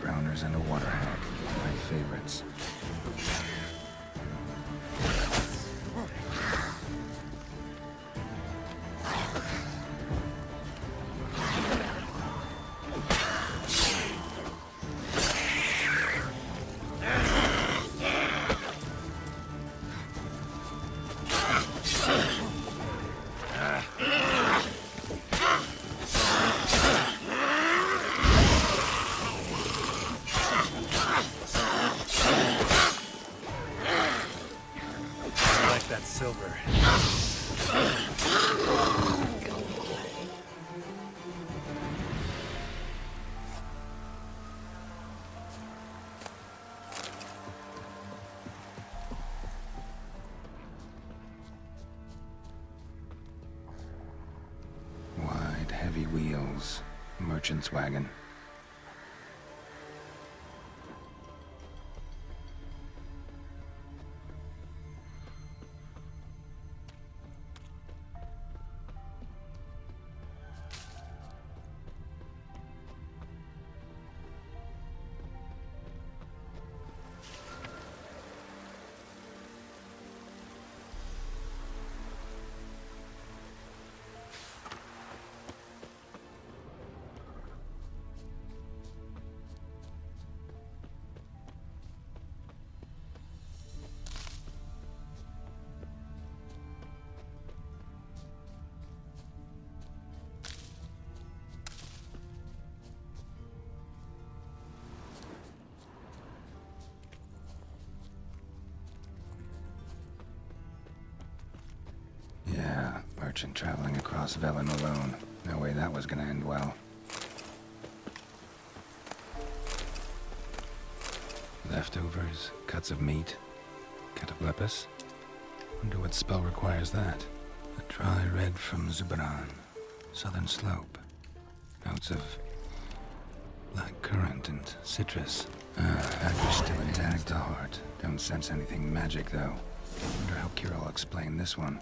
Drowners and a water hag, my favorites. silver. Wide, heavy wheels. Merchant's wagon. Yeah, merchant traveling across Velen alone. No way that was gonna end well. Leftovers, cuts of meat, cataplepis. Wonder what spell requires that. A dry red from Zubaran, southern slope. Notes of black currant and citrus. That still intact the heart. Don't sense anything magic though. Wonder how Ciri will explain this one.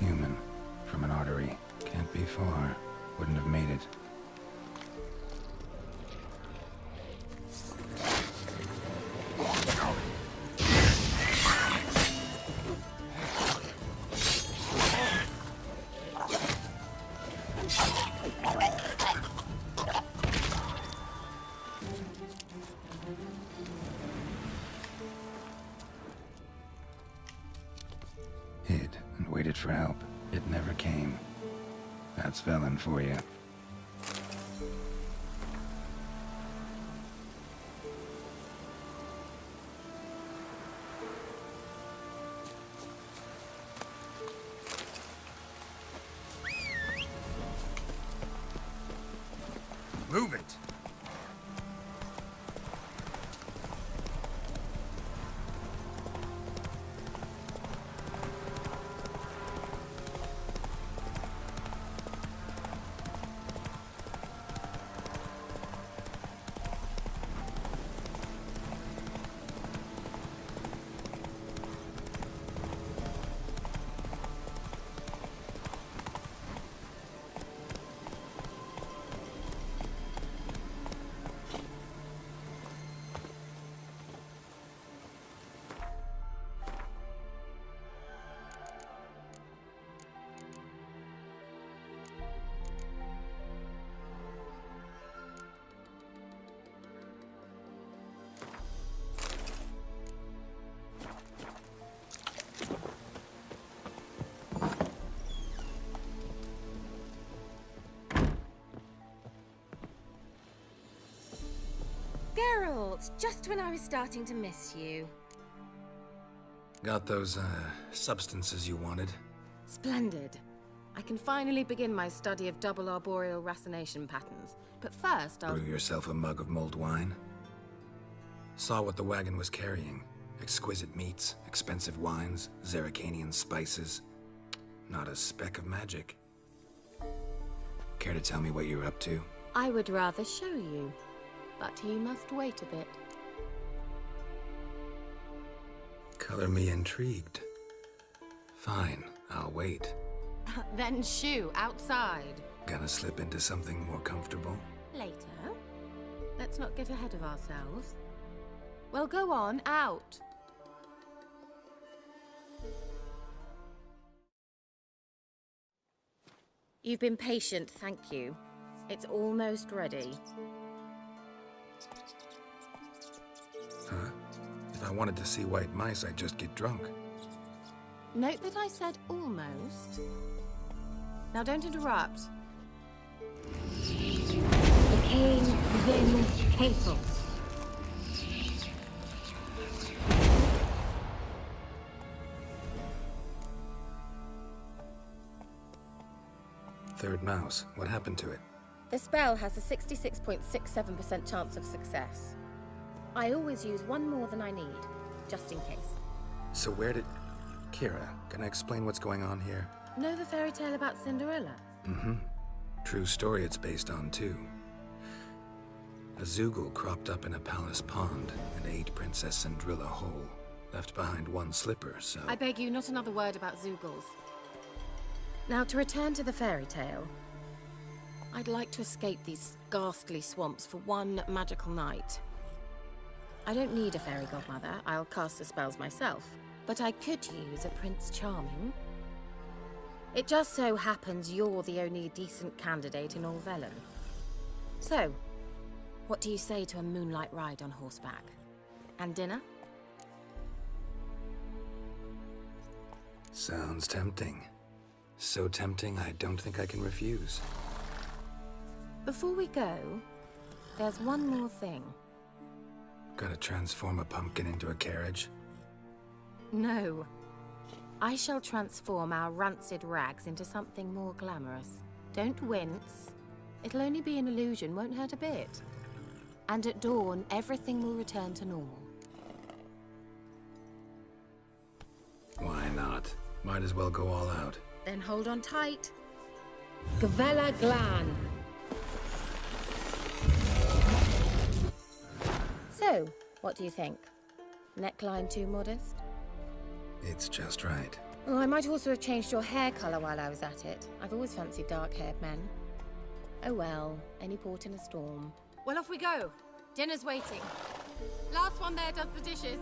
Human, from an artery. Can't be far. Wouldn't have made it. Hid and waited for help. It never came. That's Velen for you. Move it! Geralt, just when I was starting to miss you. Got those, substances you wanted? Splendid. I can finally begin my study of double arboreal racination patterns. But first, I'll... Brew yourself a mug of mulled wine? Saw what the wagon was carrying. Exquisite meats, expensive wines, Zerrikanian spices. Not a speck of magic. Care to tell me what you're up to? I would rather show you. But you must wait a bit. Color me intrigued. Fine, I'll wait. Then shoo, outside. Gonna slip into something more comfortable? Later. Let's not get ahead of ourselves. Well, go on, out. You've been patient, thank you. It's almost ready. Huh? If I wanted to see white mice, I'd just get drunk. Note that I said almost. Now don't interrupt. The king then careful. third mouse. What happened to it? The spell has a 66.67% chance of success. I always use one more than I need, just in case. So where did... Kira, can I explain what's going on here? Know the fairy tale about Cinderella? Mm-hmm. True story it's based on, too. A Zoogle cropped up in a palace pond and ate Princess Cinderella whole. Left behind one slipper, so... I beg you, not another word about Zoogles. Now, to return to the fairy tale, I'd like to escape these ghastly swamps for one magical night. I don't need a fairy godmother, I'll cast the spells myself, but I could use a Prince Charming. It just so happens you're the only decent candidate in all Velen. So, what do you say to a moonlight ride on horseback? And dinner? Sounds tempting. So tempting, I don't think I can refuse. Before we go, there's one more thing. Gotta transform a pumpkin into a carriage? No. I shall transform our rancid rags into something more glamorous. Don't wince. It'll only be an illusion, won't hurt a bit. And at dawn, everything will return to normal. Why not? Might as well go all out. Then hold on tight. Gavella Glan. So, what do you think? Neckline too modest? It's just right. Oh, I might also have changed your hair colour while I was at it. I've always fancied dark-haired men. Oh well, any port in a storm. Well, off we go. Dinner's waiting. Last one there does the dishes.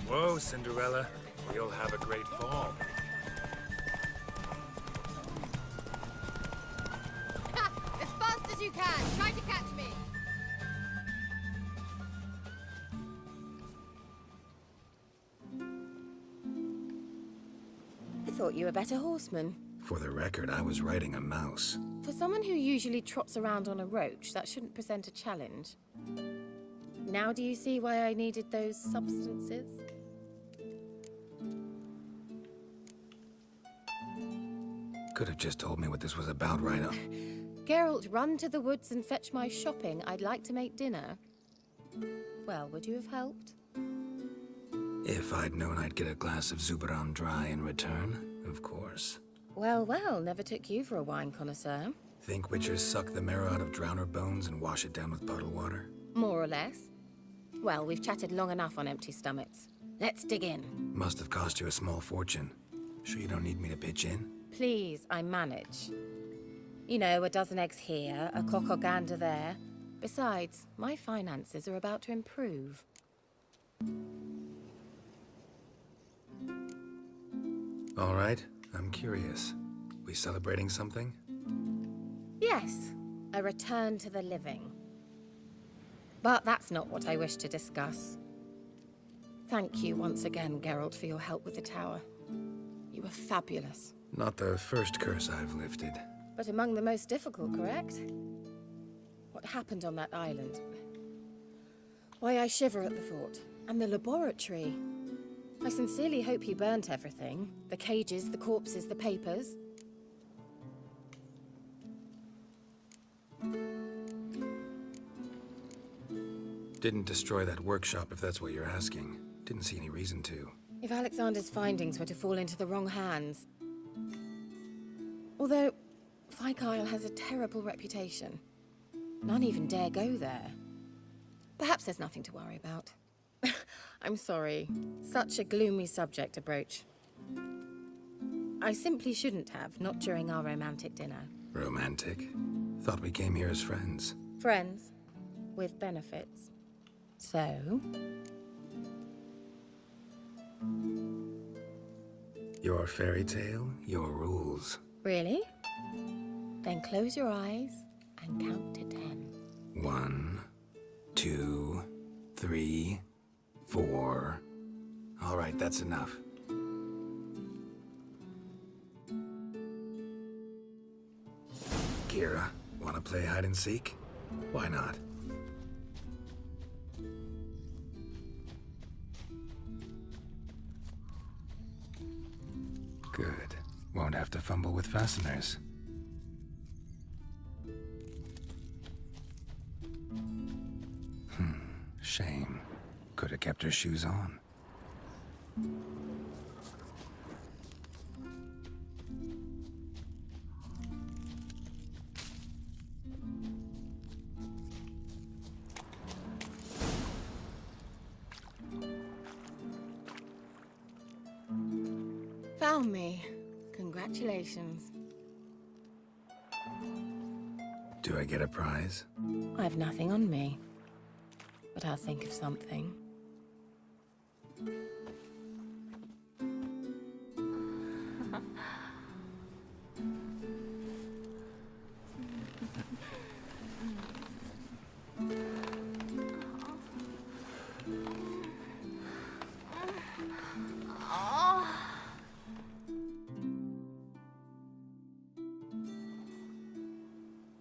Whoa, Cinderella. We'll have a great fall. As fast as you can. Try to catch me. I thought you were a better horseman. For the record, I was riding a mouse. For someone who usually trots around on a roach, that shouldn't present a challenge. Now do you see why I needed those substances? Could have just told me what this was about right up. Geralt, run to the woods and fetch my shopping. I'd like to make dinner. Well, would you have helped? If I'd known I'd get a glass of Zubaram dry in return, of course. Well, well, never took you for a wine connoisseur. Think witchers suck the marrow out of drowner bones and wash it down with bottled water? More or less. Well, we've chatted long enough on empty stomachs. Let's dig in. Must have cost you a small fortune. Sure you don't need me to pitch in? Please, I manage. You know, a dozen eggs here, a cock or gander there. Besides, my finances are about to improve. All right, I'm curious. We celebrating something? Yes, a return to the living. But that's not what I wish to discuss. Thank you once again, Geralt, for your help with the tower. You were fabulous. Not the first curse I've lifted. But among the most difficult, correct? What happened on that island? Why, I shiver at the thought. And the laboratory. I sincerely hope you burnt everything. The cages, the corpses, the papers. Didn't destroy that workshop, if that's what you're asking. Didn't see any reason to. If Alexander's findings were to fall into the wrong hands... Although, Fyke Isle has a terrible reputation. None even dare go there. Perhaps there's nothing to worry about. I'm sorry. Such a gloomy subject to broach. I simply shouldn't have, not during our romantic dinner. Romantic? Thought we came here as friends. Friends, with benefits. So? Your fairy tale, your rules. Really? Then close your eyes and count to 10. 1, 2, 3, 4. All right, that's enough. Kira, wanna play hide and seek? Why not? Good. Won't have to fumble with fasteners. Shame. Could have kept her shoes on. Found me. Congratulations. Do I get a prize? I've nothing on me. But I'll think of something.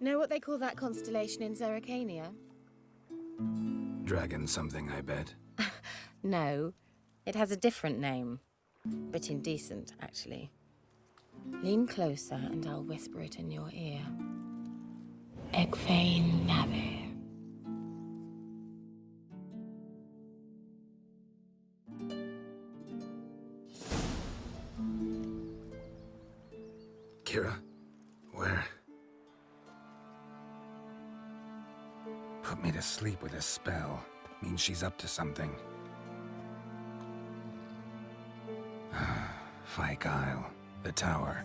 Know what they call that constellation in Zerrikania? Dragon something, I bet. No, it has a different name. Bit indecent, actually. Lean closer and I'll whisper it in your ear. Egfain Nave. Kira? Where? Put me to sleep with a spell. Means she's up to something. Fyke Isle. The tower.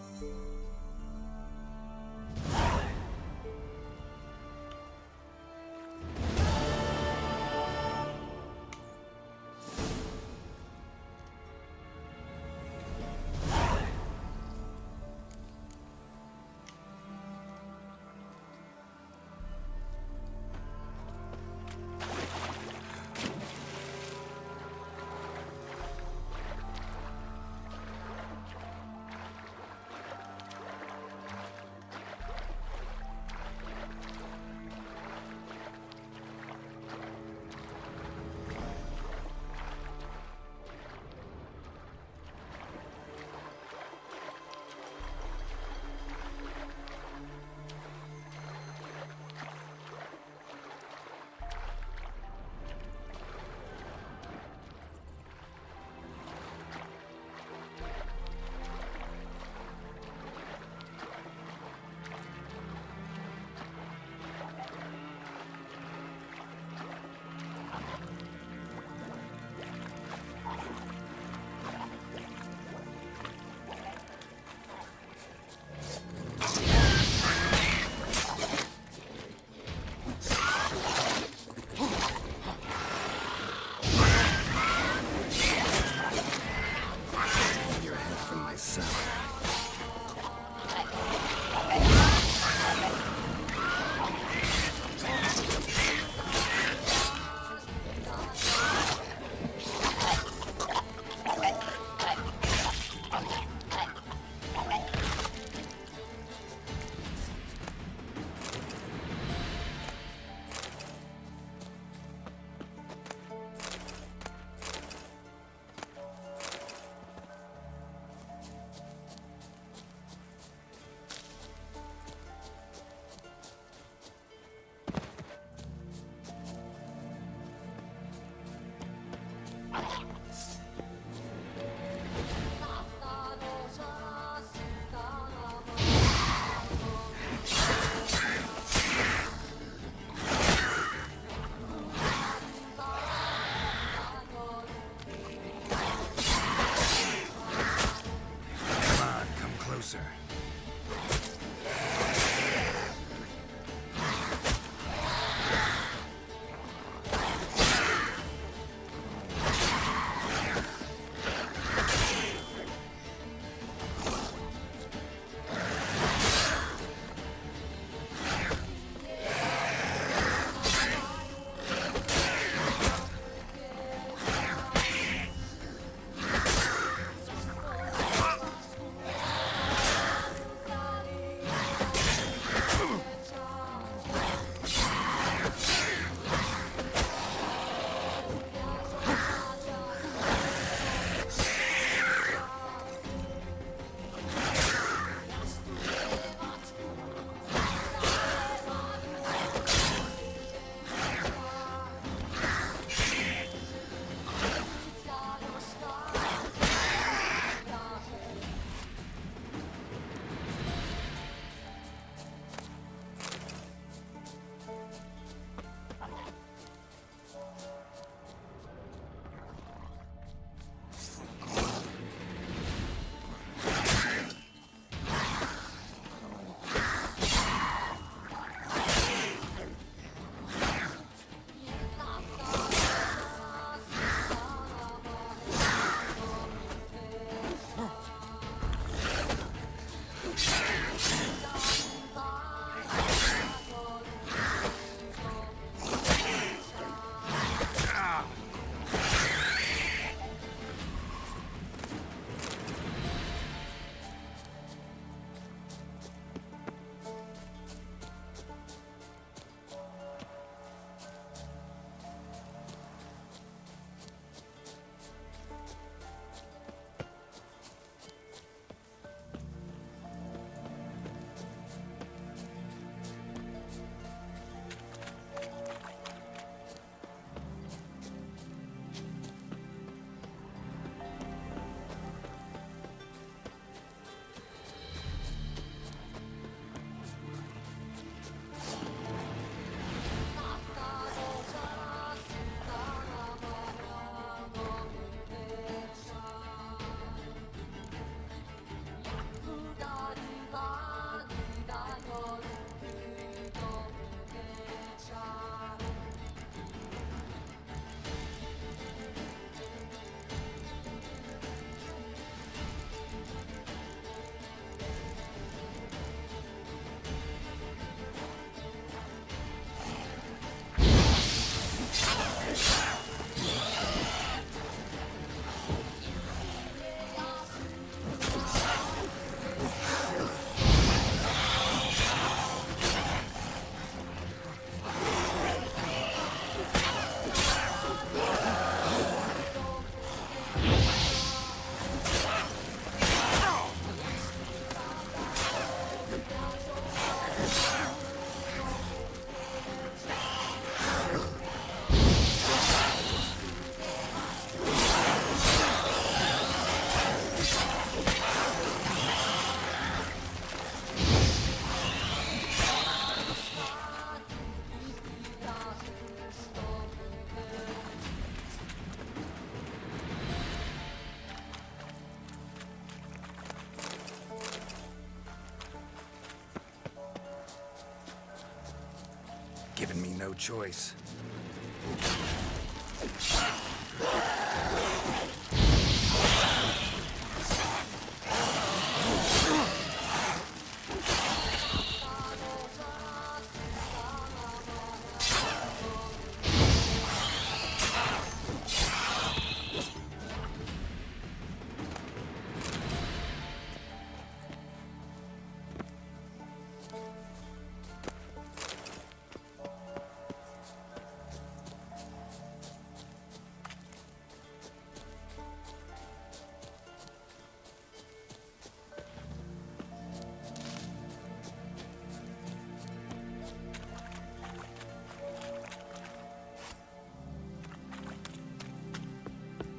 given me no choice.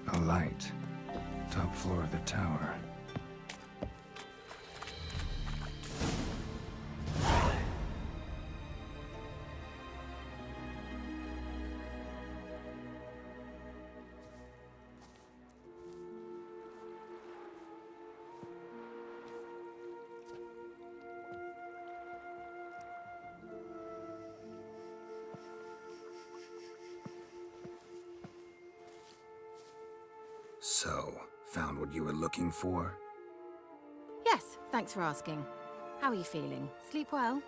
A light. Top floor of the tower. So, found what you were looking for? Yes, thanks for asking. How are you feeling? Sleep well?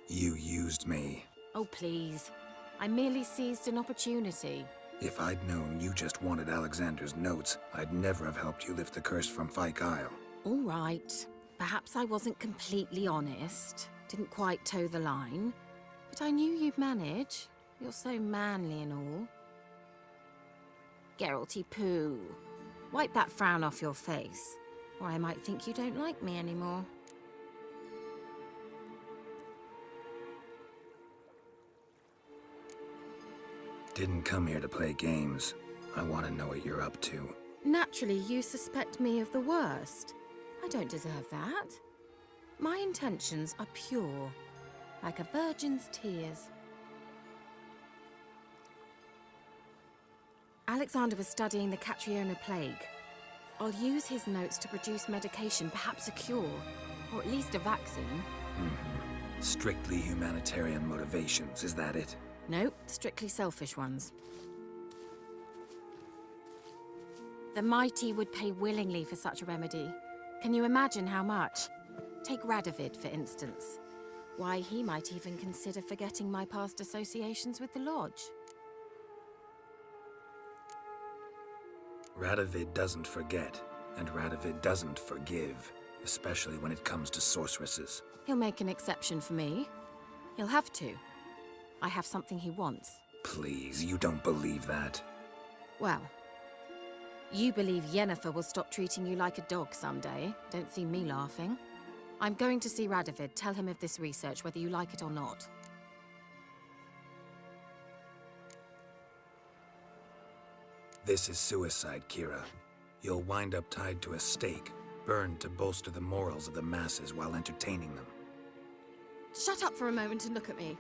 You used me. Oh, please. I merely seized an opportunity. If I'd known you just wanted Alexander's notes, I'd never have helped you lift the curse from Fyke Isle. All right. Perhaps I wasn't completely honest. Didn't quite toe the line. But I knew you'd manage. You're so manly and all. Geralty poo. Wipe that frown off your face, or I might think you don't like me anymore. Didn't come here to play games. I want to know what you're up to. Naturally, you suspect me of the worst. I don't deserve that. My intentions are pure, like a virgin's tears. Alexander was studying the Catriona plague. I'll use his notes to produce medication, perhaps a cure, or at least a vaccine. Strictly humanitarian motivations, is that it? Nope, strictly selfish ones. The mighty would pay willingly for such a remedy. Can you imagine how much? Take Radovid, for instance. Why, he might even consider forgetting my past associations with the Lodge. Radovid doesn't forget, and Radovid doesn't forgive, especially when it comes to sorceresses. He'll make an exception for me. He'll have to. I have something he wants. Please, you don't believe that. Well, you believe Yennefer will stop treating you like a dog someday. Don't see me laughing. I'm going to see Radovid. Tell him of this research, whether you like it or not. This is suicide, Kira. You'll wind up tied to a stake, burned to bolster the morals of the masses while entertaining them. Shut up for a moment and look at me.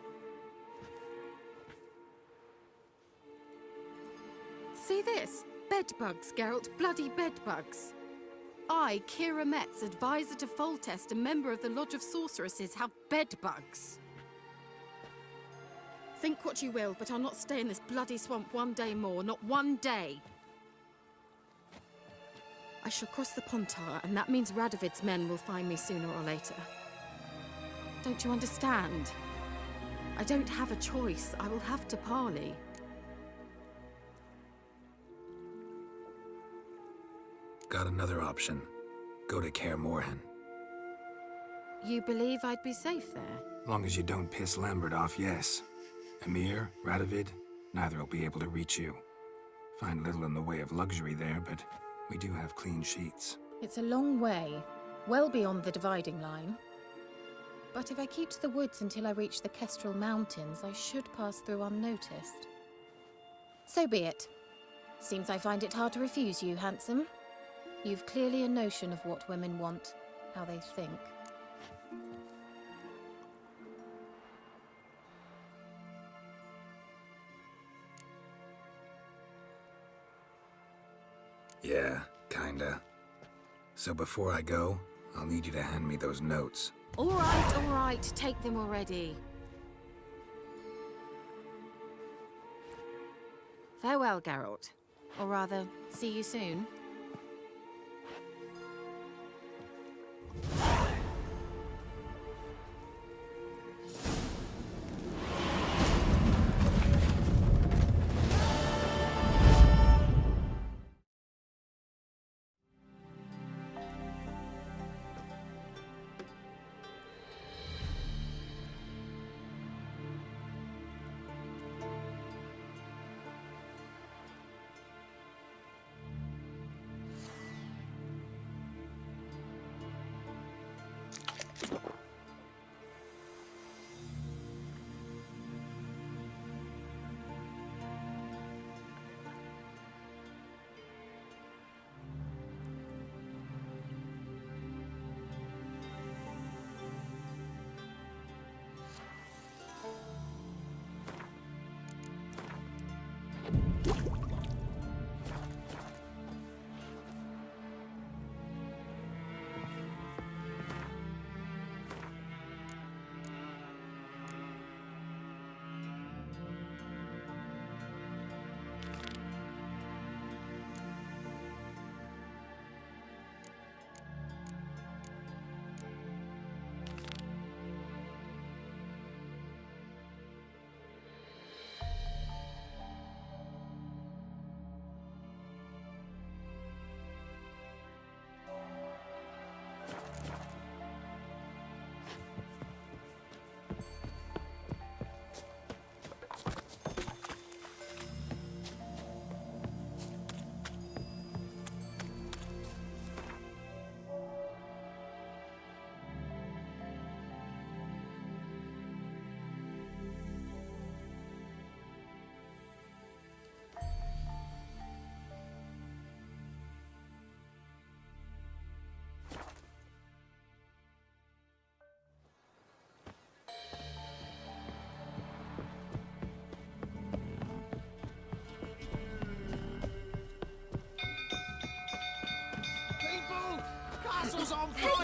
See this? Bedbugs, Geralt. Bloody bedbugs. I, Kira Metz, advisor to Foltest, a member of the Lodge of Sorceresses, have bedbugs. Think what you will, but I'll not stay in this bloody swamp one day more. Not one day. I shall cross the Pontar, and that means Radovid's men will find me sooner or later. Don't you understand? I don't have a choice. I will have to parley. Got another option. Go to Kaer Morhen. You believe I'd be safe there? Long as you don't piss Lambert off, yes. Emhyr, Radovid, neither will be able to reach you. Find little in the way of luxury there, but we do have clean sheets. It's a long way, well beyond the dividing line. But if I keep to the woods until I reach the Kestrel Mountains, I should pass through unnoticed. So be it. Seems I find it hard to refuse you, handsome. You've clearly a notion of what women want, how they think. Yeah, kinda. So before I go, I'll need you to hand me those notes. All right, take them already. Farewell, Geralt. Or rather, see you soon. Castle's on fire!